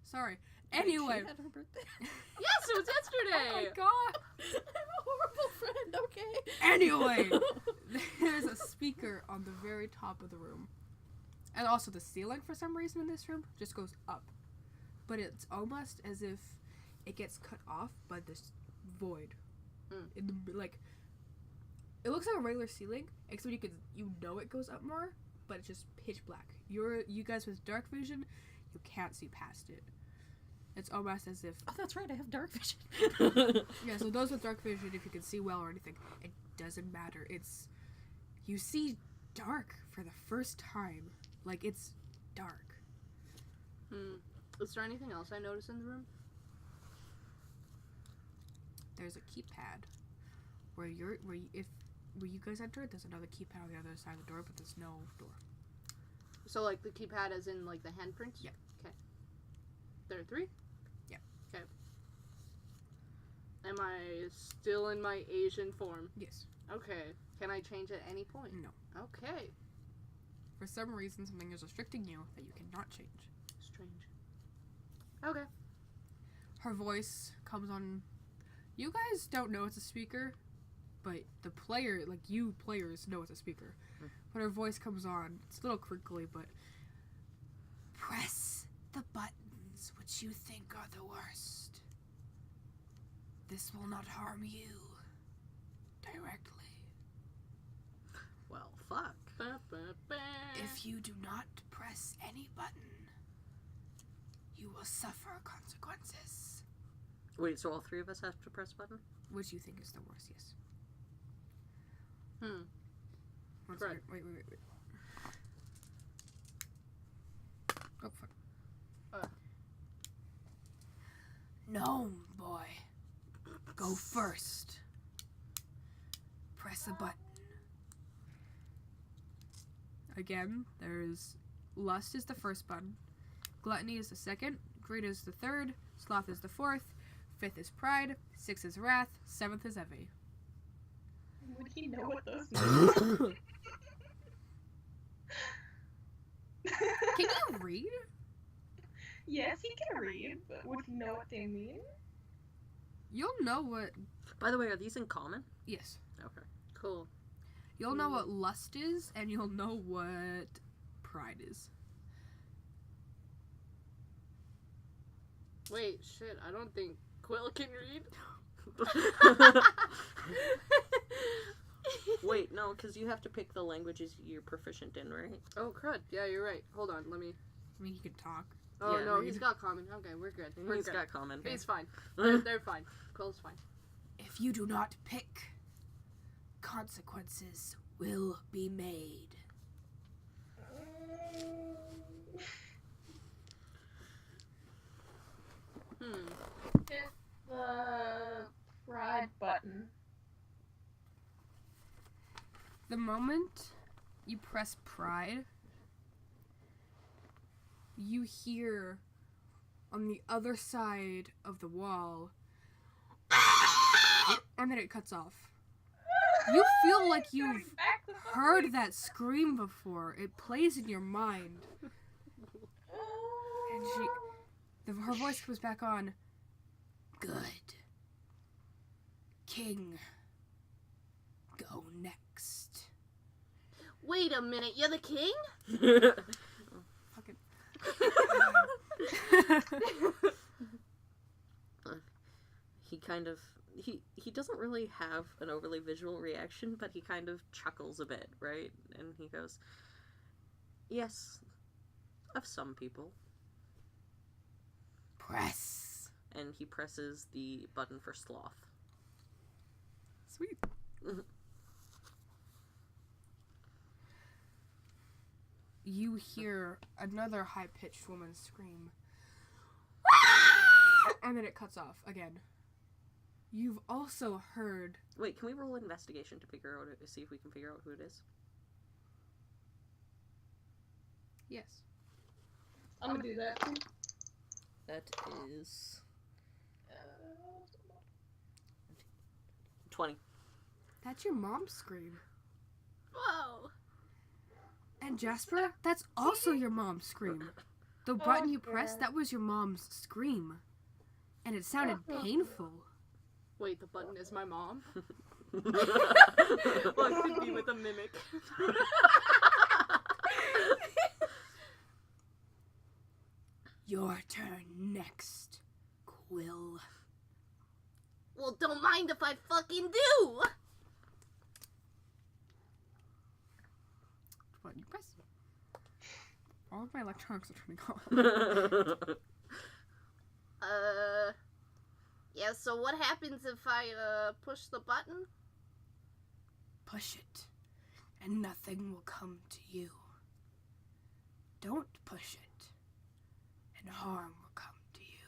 Sorry. Wait, Anyway. she had her birthday? Yes, it was Oh my yesterday. god. I'm a horrible friend, okay? Anyway, there's a speaker on the very top of the room. And also the ceiling, for some reason, in this room just goes up. But it's almost as if it gets cut off by this void. In the, like, it looks like a regular ceiling, except you know it goes up more, but it's just pitch black. You guys with dark vision, you can't see past it. It's almost as if Oh, that's right, I have dark vision. yeah, so those with dark vision, if you can see well or anything, it doesn't matter. You see dark for the first time. Like, it's dark. Is there anything else I noticed in the room? There's a keypad where you guys enter, there's another keypad on the other side of the door, but there's no door. So, like, the keypad as in, like, the handprints? Yep. Okay. There are 3? Yep. Okay. Am I still in my Asian form? Yes. Okay. Can I change at any point? No. Okay. For some reason, something is restricting you that you cannot change. Strange. Okay. Her voice comes on. You guys don't know it's a speaker, but the player, like you players, know it's a speaker. But her voice comes on. It's a little crinkly, but press the buttons which you think are the worst. This will not harm you directly. Well, fuck. If you do not press any button, you will suffer consequences. Wait, so all 3 of us have to press a button? Which you think is the worst, yes. One Correct. second. Wait. Oh, fuck. Gnome boy. Go first. Press a button. Again, there's lust is the first button. Gluttony is the second. Greed is the third. Sloth is the fourth. 5th is pride. 6th is wrath. 7th is envy. Would he know what those mean? Can you read? Yes, he can read, but would he know what they mean? You'll know what. By the way, are these in common? Yes. Okay. Cool. You'll know what lust is, and you'll know what pride is. Wait, shit, I don't think Quill can read. Wait, no, because you have to pick the languages you're proficient in, right? Oh, crud. Yeah, you're right. Hold on, let me... I mean, he can talk. Oh, Yeah, no, read. he's got common. Okay, we're good. We're He's good. got common. He's fine. They're fine. Quill's fine. If you do not pick, consequences will be made. Hit the pride button. The moment you press pride, you hear on the other side of the wall, and then it cuts off. You feel like you've heard that scream before. It plays in your mind. And her voice comes back on. Good. King. Go next. Wait a minute, you're the king? Fucking. He kind of... He doesn't really have an overly visual reaction, but he kind of chuckles a bit, right? And he goes, yes, of some people. Press. And he presses the button for sloth. Sweet. You hear another high-pitched woman scream. And then it cuts off again. You've also heard... Wait, can we roll investigation to figure out, see if we can figure out who it is? Yes. I'm gonna do that. That is 20. That's your mom's scream. Whoa. And Jasper, that's also your mom's scream. The button you pressed, that was your mom's scream. And it sounded painful. Wait, the button is my mom? What could be with a mimic? Your turn next, Quill. Well, don't mind if I fucking do! Which button you press? All of my electronics are turning off. Yeah, so what happens if I, push the button? Push it, and nothing will come to you. Don't push it, and harm will come to you.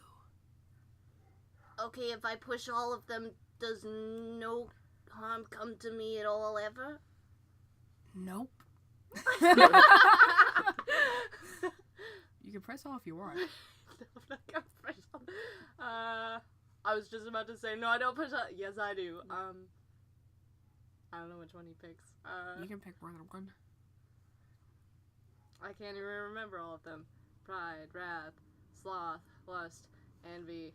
Okay, if I push all of them, does no harm come to me at all, ever? Nope. You can press all if you want. I'm not gonna push them. I was just about to say, no, I don't push all. Yes, I do. I don't know which one he picks. You can pick more than one. I can't even remember all of them. Pride, wrath, sloth, lust, envy,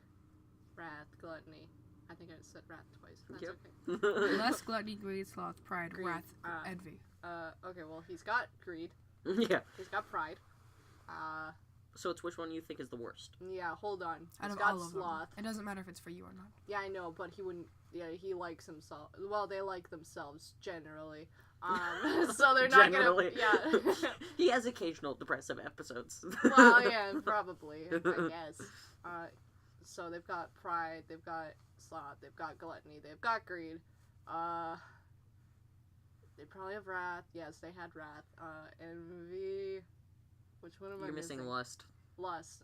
wrath, gluttony. I think I said wrath twice. That's okay. Lust, gluttony, greed, sloth, pride, Greed. wrath, envy. Okay, well, he's got greed. Yeah. He's got pride. So it's which one you think is the worst? Yeah, hold on. Out He's of got all of sloth. them. It doesn't matter if it's for you or not. Yeah, I know, but he wouldn't. Yeah, he likes himself. Well, they like themselves generally. So they're not Generally. gonna. Yeah. He has occasional depressive episodes. Well, yeah, probably. I guess. So they've got pride. They've got sloth. They've got gluttony. They've got greed. They probably have wrath. Yes, they had wrath. Envy. Which one am I You're missing? missing lust. Lust.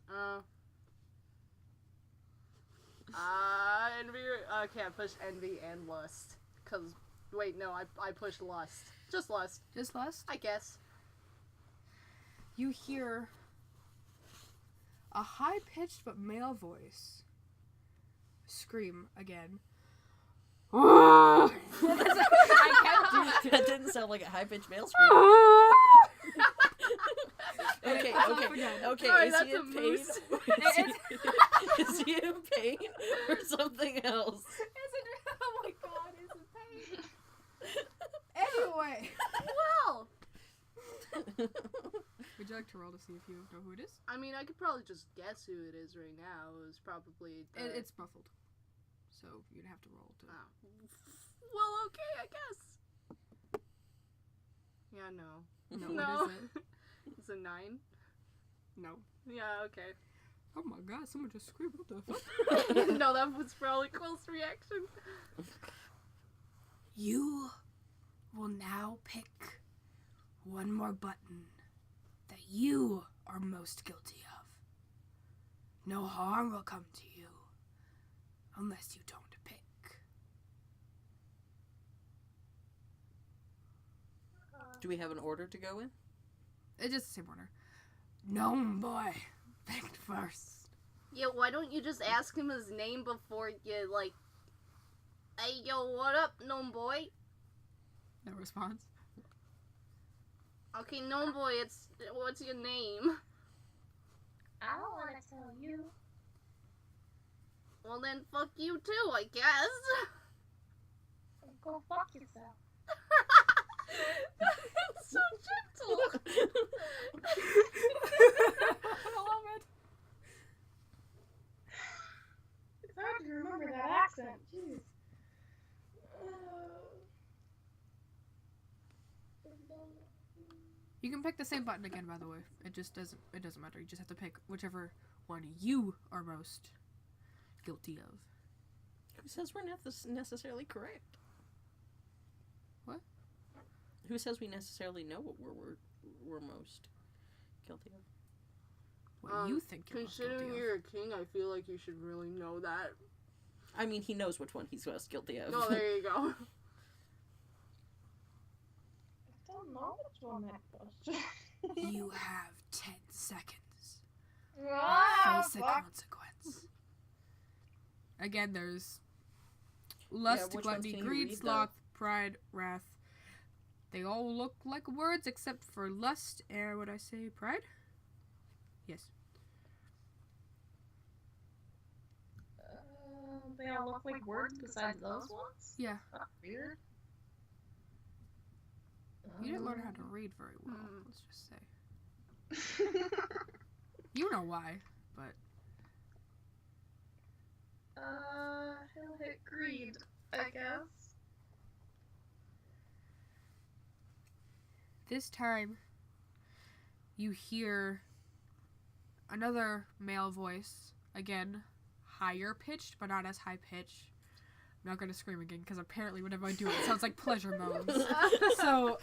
Envy. Okay, I pushed envy and lust. Cause, wait, no, I pushed lust. Just lust. Just lust? I guess. You hear a high-pitched but male voice scream again. I That didn't sound like a high-pitched male scream. Okay. Sorry, Is that's he a in pain? moose. Is he in pain or something else? Oh my god, it's a pain. Anyway. Well. Would you like to roll to see if you know who it is? I mean, I could probably just guess who it is right now. It was probably. It's muffled. So you'd have to roll to. Oh. Well, okay, I guess. Yeah, no. No, what is it? It's a 9. No. Yeah, okay. Oh my god, someone just screamed. What the fuck? No, that was probably Quill's reaction. You will now pick one more button that you are most guilty of. No harm will come to you unless you don't pick. Do we have an order to go in? It's just the same order. Gnome boy picked first. Yeah, why don't you just ask him his name before you, like, hey, yo, what up, gnome boy? No response. Okay, gnome boy, what's your name? I don't want to tell you. Well, then fuck you too, I guess. Go fuck yourself. That's so gentle. I love it. It's hard to remember that accent. Jeez. You can pick the same button again, by the way. It doesn't matter. You just have to pick whichever one you are most guilty of. Who says we're necessarily correct? What? Who says we necessarily know what we're most guilty of? What you think you're most guilty Considering of. you're a king, I feel like you should really know that. I mean, he knows which one he's most guilty of. Oh, there you go. I don't know which one that was. You have 10 seconds. Ah, Face the fuck. consequence. Again, there's lust, which ones gluttony, can you greed, read, sloth, pride, wrath. They all look like words except for lust and, what I say, pride? Yes. They all look like words besides those ones? Yeah. That's weird. You didn't learn how to read very well, Mm. let's just say. You know why, but... He'll hit greed, I guess. This time, you hear another male voice. Again, higher pitched, but not as high pitched. I'm not gonna scream again, because apparently whenever I do it, it sounds like pleasure moans. So,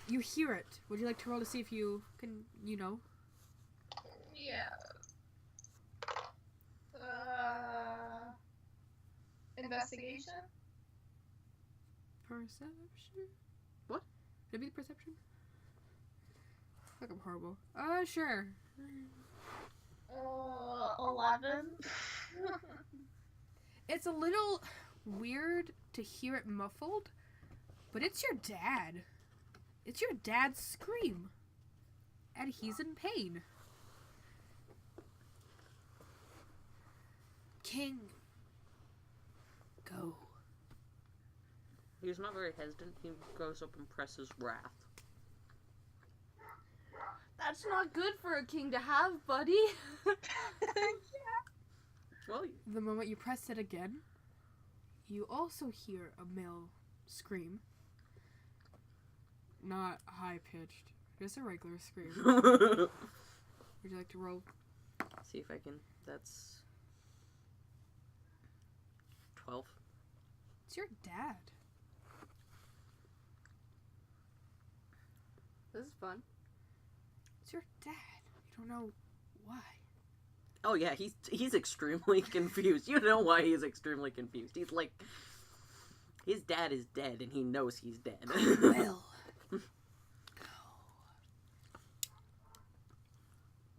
you hear it. Would you like to roll to see if you can, Yeah. Investigation? Perception? What? Would it be perception? Fuck, I'm horrible. Sure. 11. It's a little weird to hear it muffled, but it's your dad. It's your dad's scream. and he's in pain. King, go. He's not very hesitant. He goes up and presses Wrath. That's not good for a king to have, buddy. Well, The moment you press it again, you also hear a male scream. Not high-pitched, just a regular scream. Would you like to roll? see if I can. That's 12. It's your dad. This is fun. It's your dad. You don't know why. Oh yeah, he's extremely confused. You know why he's extremely confused. He's like, his dad is dead, and he knows he's dead. Well,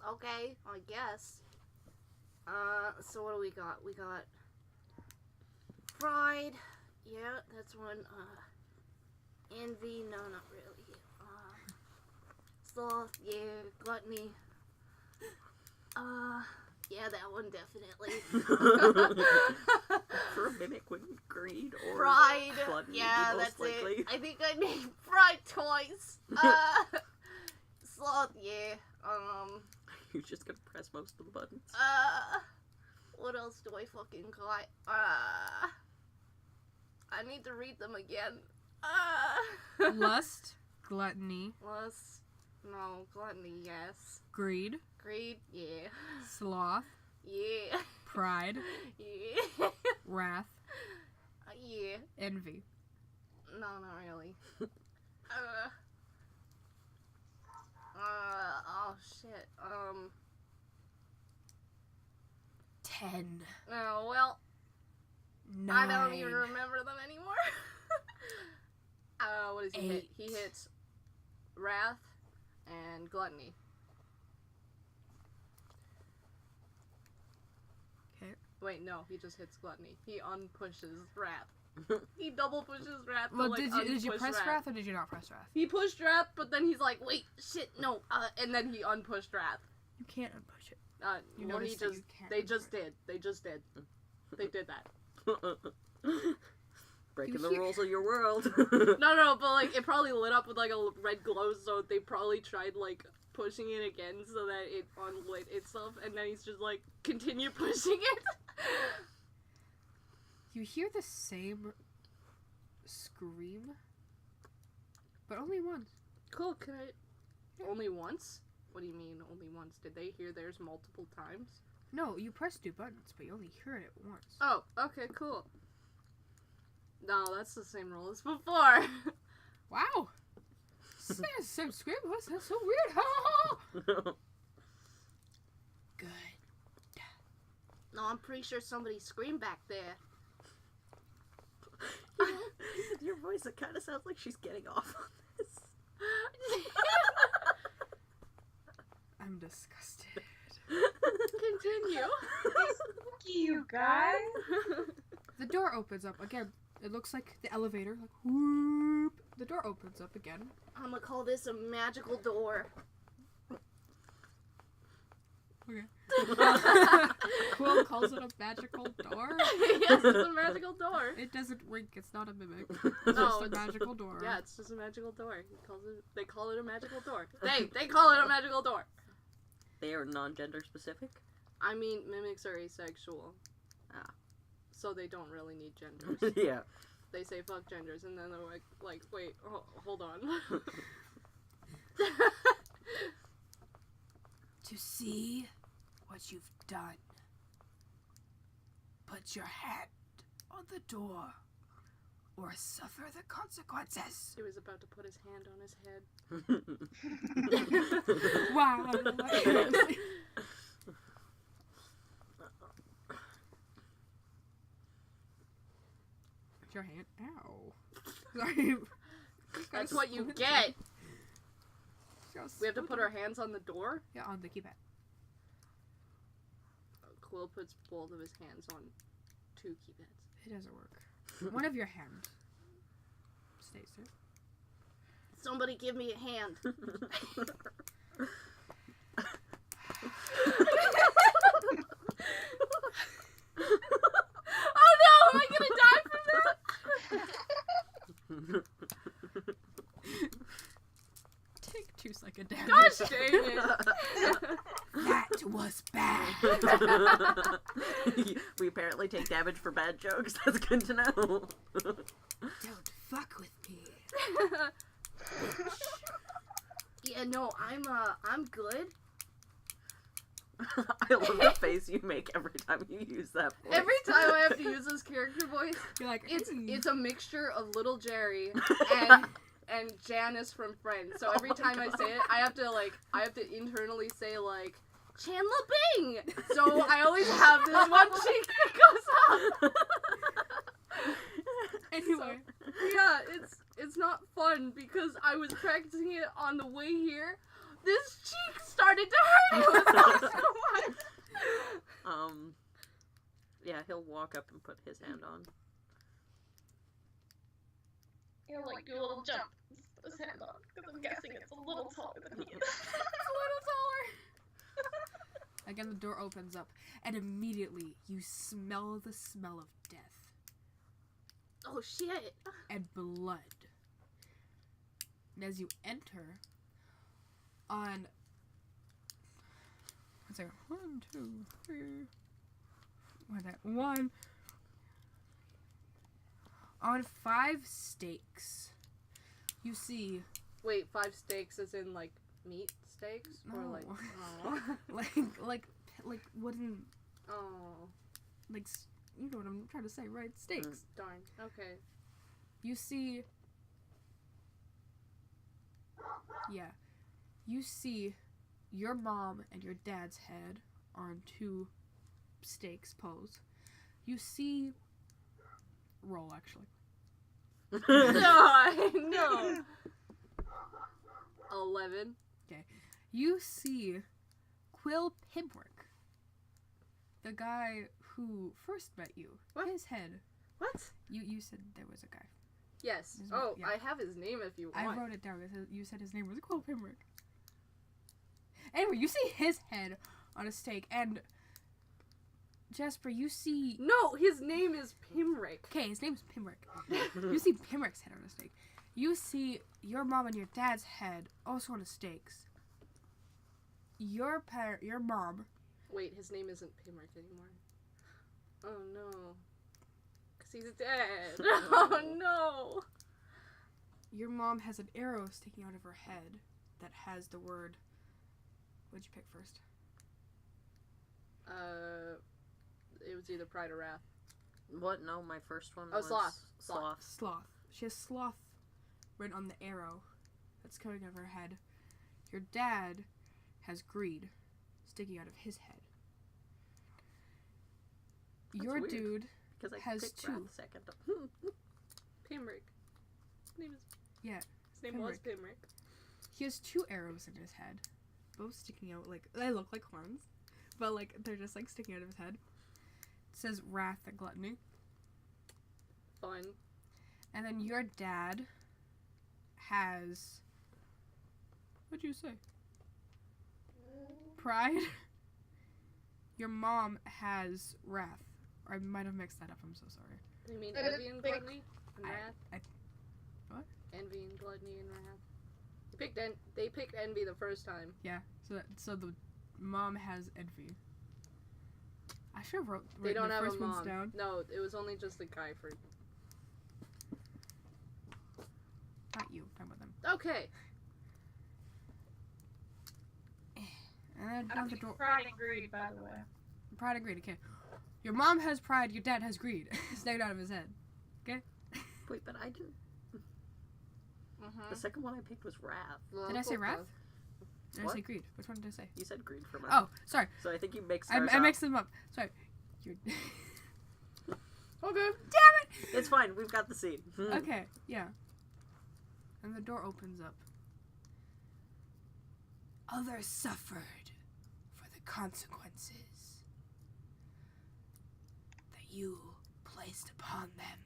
Okay, I guess. So what do we got? We got pride. Yeah, that's one. Envy. No, not really. Sloth. Yeah, gluttony. Yeah, that one definitely. For a mimic, wouldn't greed or Pride. gluttony Yeah, be most that's likely? it. I think I need pride twice. Sloth. Yeah. You're just gonna press most of the buttons. What else do I fucking got? I need to read them again. lust, gluttony, Lust. No, gluttony, yes. greed, Greed, yeah. sloth, Yeah. pride, Yeah. wrath, Yeah. envy. No, not really. Oh shit. 10, Oh, well, 9. I don't even remember them anymore. What does he hit? 8. He hits wrath and gluttony. Okay. Wait, no, he just hits gluttony. He unpushes wrath. He double pushes wrath. Well, to, like, did you unpush press wrath or did you not press wrath? He pushed wrath, but then he's like, wait, shit, no, and then he unpushed wrath. You can't unpush it. Well, he You noticed that just, you can't they unpush just it. did. They just did. They did that. Breaking You the hear- rules of your world. No, but, like, it probably lit up with, like, a red glow, so they probably tried, like, pushing it again so that it unlit itself, and then he's just like, continue pushing it. You hear the same scream, but only once. Cool, can I... Only once? What do you mean, only once? Did they hear theirs multiple times? No, you press 2 buttons, but you only heard it once. Oh, okay, cool. No, that's the same rule as before. Wow! Same scream? What's that so weird? Ha ha ha! Good. No, I'm pretty sure somebody screamed back there. Your voice, it kind of sounds like she's getting off on this. I'm disgusted. Continue. You guys. The door opens up again. It looks like the elevator. Like, whoop. The door opens up again. I'm gonna call this a magical door. Okay. Quill calls it a magical door. Yes, it's a magical door. It doesn't wink. It's not a mimic. It's No, just a it's- magical door. Yeah, it's just a magical door. They call it a magical door. They call it a magical door. They are non-gender specific. I mean, mimics are asexual. Ah. So they don't really need genders. Yeah. They say fuck genders, and then they're like wait, hold on. To see what you've done, put your hand on the door or suffer the consequences. He was about to put his hand on his head. Wow. Put your hand. Ow. Sorry. That's what you get. We have to put our hands on the door. Yeah, on the keypad. Quill puts both of his hands on 2 keypads. It doesn't work. One of your hands stays there. Somebody give me a hand. Take 2 second damage. Gosh dang it! That was bad. We apparently take damage for bad jokes. That's good to know. Don't fuck with me. Yeah, no, I'm good. I love the face you make every time you use that voice. Every time I have to use this character voice, You're like, it's a mixture of Little Jerry and Janice from Friends. So every time I say it, I have to internally say like Chandler Bing. So I always have this one cheek that goes up. Anyway. So, yeah, it's not fun because I was practicing it on the way here. This cheek started to hurt. It was not so much. Yeah, he'll walk up and put his hand on. He'll like do a little jump. Put his hand on because I'm guessing it's a little taller than he is. It's a little taller. Again, the door opens up, and immediately you smell the smell of death Oh shit. and blood. And as you enter, on... What's there? 1, 2, 3... What's that? 1... On 5 stakes, you see... Wait, 5 steaks as in like meat steaks or like No. like wooden, oh like, you know what I'm trying to say, right? Steaks. darn. Okay. You see... Yeah. You see your mom and your dad's head on 2 stakes posed. You see... Roll, actually. No. 11. You see Quill Pibrook, the guy who first met you. What? His head. What? You said there was a guy. Yes. Isn't Oh, it? Yeah. I have his name if you I want. wrote it down. You said his name was Quill Pibrook. Anyway, you see his head on a stake, and Jasper, you see... No, his name is Pimrick. Okay, his name's Pimrick. You see Pimrick's head on a stake. You see your mom and your dad's head also on a stakes. Your mom... Wait, his name isn't Pimrick anymore. Oh no. 'Cause he's dead. Oh no. Your mom has an arrow sticking out of her head that has the word... What'd you pick first? It was either Pride or Wrath. What? No, my first one Oh, was... Sloth. Sloth. She has sloth written on the arrow that's coming out of her head. Your dad has greed sticking out of his head. That's Your weird, dude Because I has picked 2. Wrath second. Pimrick. His name is... Yeah, His name was Pimrick. he has 2 arrows in his head, both sticking out like they look like horns, but like they're just like sticking out of his head. It says wrath and gluttony. Fun. And then your dad has... What'd you say? Pride? Your mom has wrath. Or I might have mixed that up, I'm so sorry. You mean I didn't Envy and think- Gluttony and Wrath? What? Envy and Gluttony and Wrath. They picked Envy the first time. Yeah, so the mom has envy. I should have written They don't the have first a ones mom. down. No, it was only just the guy for... Not you, I'm with them. Okay. And then down the door. Pride and greed, by the way. Pride and greed, okay. Your mom has pride, your dad has greed. Sticking out of his head. Wait, but I didn't... The second one I picked was Wrath. Did I say wrath? Did I What? say greed? Which one did I say? You said greed for my... Oh, sorry. So I think you mixed I ours mixed them up. Sorry. You're... Okay. Damn It's fine, we've got the scene. it! Okay, yeah. And the door opens up. Others suffered for the consequences that you placed upon them.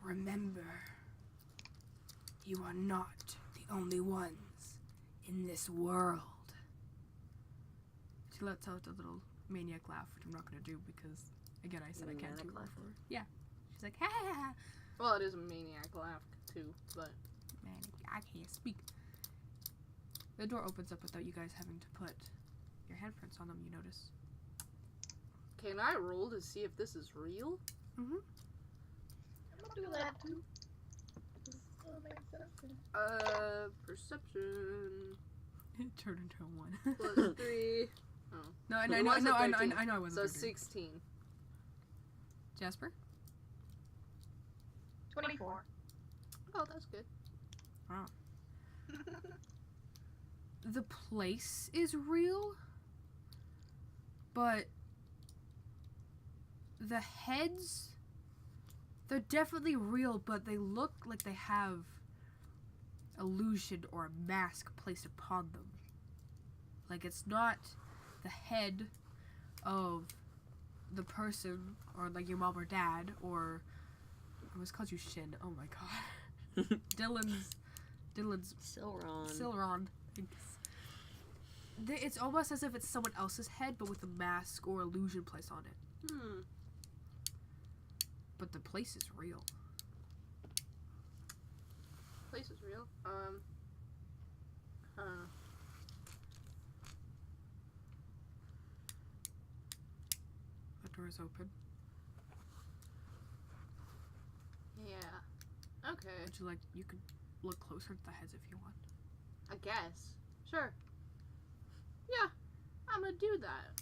Remember, you are not the only ones in this world. She lets out a little maniac laugh, which I'm not going to do because, again, I said I can't do Maniac laugh? before. Yeah. She's like, ha! Well, it is a maniac laugh too, but Man, I can't speak. The door opens up without you guys having to put your handprints on them, you notice. can I roll to see if this is real? Mm-hmm. I'm gonna do that too. Perception It turned into a 1. plus 3. Oh, No, It I was a know, I 13, know I wasn't. so 13. 16. Jasper? 24. Oh, that's good. Wow. The place is real, but the heads, they're definitely real, but they look like they have illusion or a mask placed upon them. Like, it's not the head of the person, or like your mom or dad, or I always called you Shin. Oh my god. Dylan's Silron. Thanks. It's almost as if it's someone else's head, but with a mask or illusion placed on it. But the place is real. Place is real. The door is open. Yeah. Okay. Would you like? You could look closer at the heads if you want. I guess. Sure. Yeah. I'm gonna do that.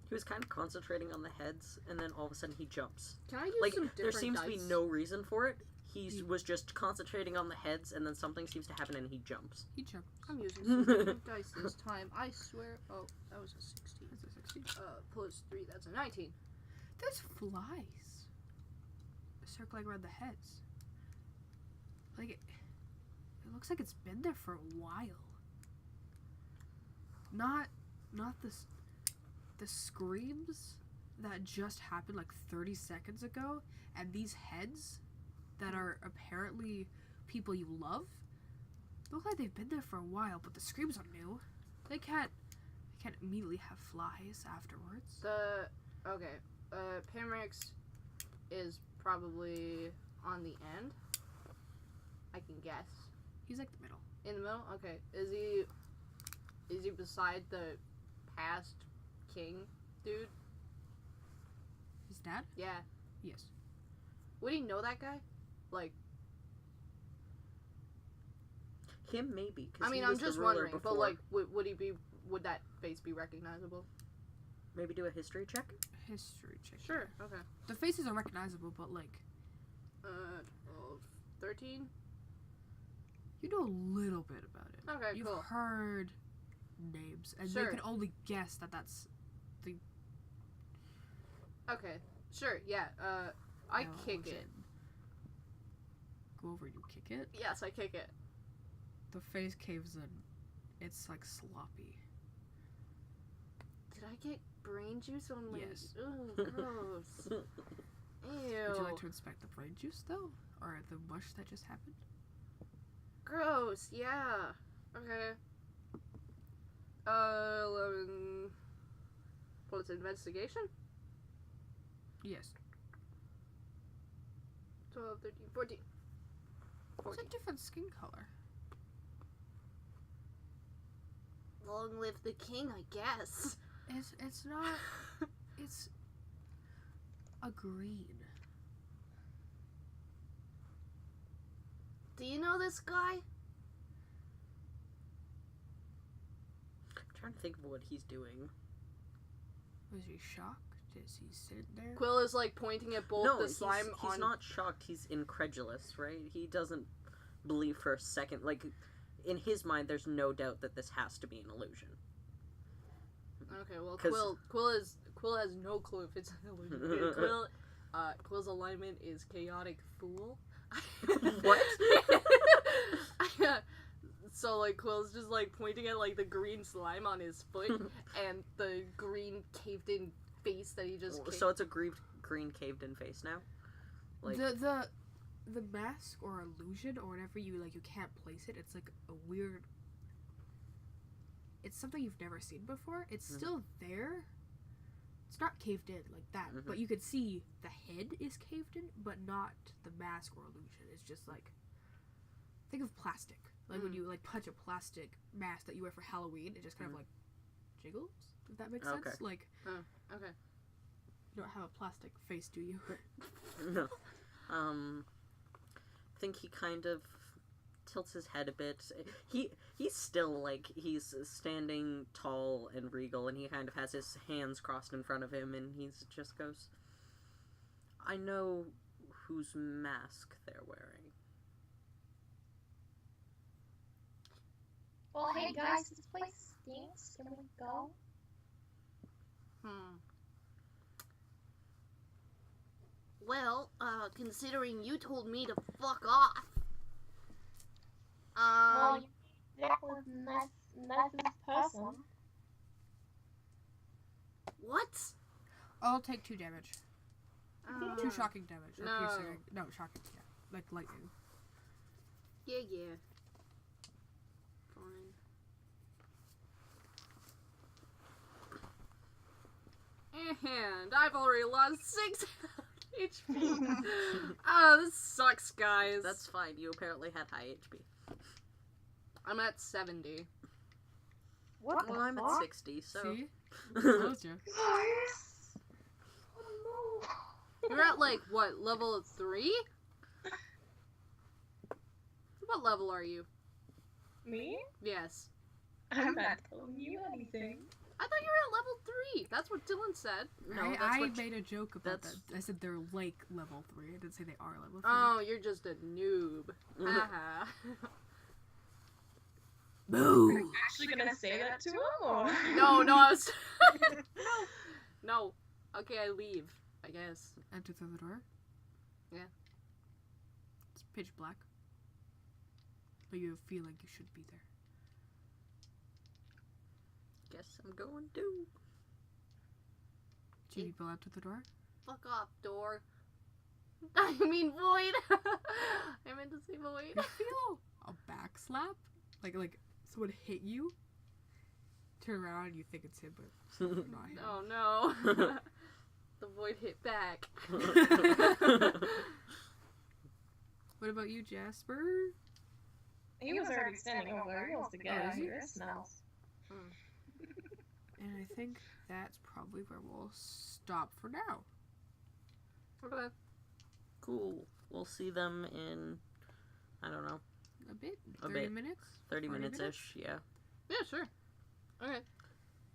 He was kind of concentrating on the heads, and then all of a sudden he jumps. Can I use Like, some there different seems dice? to be no reason for it. He was just concentrating on the heads, and then something seems to happen, and he jumps. He jumps. I'm using some different dice this time. I swear. Oh, that was a 16. That's a 16. Plus 3. That's a 19. There's flies circling around the heads. Like it looks like it's been there for a while. Not the screams that just happened like 30 seconds ago, and these heads that are apparently people you love look like they've been there for a while, but the screams are new. They can't immediately have flies afterwards. Pimrix is probably on the end. I can guess. He's like the middle. In the middle? Okay. Is he beside the past king dude? His dad? Yeah. Yes. Would he know that guy? Like, Him, maybe. 'Cause I mean, he I'm was the just ruler wondering, but before. like, would that face be recognizable? Maybe do a history check? History check. Sure. Okay. The faces are recognizable, but like 12, 13? you know a little bit about it. Okay, You've cool. heard names, and Sure. they can only guess that that's Okay. Sure, yeah. I kick it. Elgin. Go over and you kick it. Yes, I kick it. The face caves in. It's like sloppy. Did I get brain juice on my... Yes. Ooh, gross. Ew. Would you like to inspect the brain juice though, or the mush that just happened? Gross, yeah. Okay. 11... What's it, investigation? Yes. 12, 13, 14. It's 14. a different skin color. Long live the king, I guess. It's not. It's a green. Do you know this guy? I'm trying to think of what he's doing. Was he shocked? Is he sitting there? Quill is like pointing at both No, the slime he's on... not shocked. He's incredulous, right? He doesn't believe for a second. Like, in his mind, there's no doubt that this has to be an illusion. Okay, well, 'Cause- Quill has no clue if it's an illusion. Quill's alignment is chaotic fool. What? So like Quill's just like pointing at like the green slime on his foot and the green caved in face that he just kicked. So it's a green caved in face now? Like, The mask or illusion or whatever you can't place it. It's like a weird. It's something you've never seen before. It's still there. It's not caved in like that, but you could see the head is caved in, but not the mask or illusion. It's just like, think of plastic. Like when you like punch a plastic mask that you wear for Halloween, it just kind of like jiggles. If that makes sense. Like, okay. You don't have a plastic face, do you? No. I think he kind of tilts his head a bit. He's still like he's standing tall and regal, and he kind of has his hands crossed in front of him, and he just goes, "I know whose mask they're wearing." Well, hey guys, this place stinks. Can we go? Well, considering you told me to fuck off. Well, that was nicest person. What? I'll take 2 damage. 2 shocking damage. Or No. piercing. No, shocking. Yeah. Like lightning. Yeah. Fine. And I've already lost 6 HP. Oh, this sucks, guys. That's fine. You apparently had high HP. I'm at 70. What Well, the I'm fuck? at 60, so... See? Told you. Guys! Oh no. You're at, like, what, level 3? What level are you? Me? Yes. I'm not telling you anything. I thought you were at level 3. That's what Dylan said. No, that's I what made a joke about that's- that. I said they're like level 3. I didn't say they are level 3. Oh, you're just a noob. Haha. Boo! Are you actually gonna say that to him, or? No, I was... No. Okay, I leave, I guess. Enter through the door? Yeah. It's pitch black. But you feel like you should be there. Guess I'm going to. 2 people enter the door? Fuck off, door. I mean, void. I meant to say void. You feel a back slap? Like someone hit you? Turn around and you think it's him, but not him. Oh no. The void hit back. What about you, Jasper? He was already standing over there. He wants to get Oh, out is he? here. It smells. And I think that's probably where we'll stop for now. Okay. Cool. We'll see them in, I don't know, A bit? A 30 bit. minutes? 30 40 minutes-ish, yeah. Yeah, sure. Okay.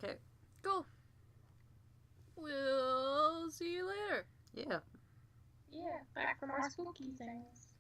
'Kay. Cool. We'll see you later. Yeah. Yeah, back from our spooky things.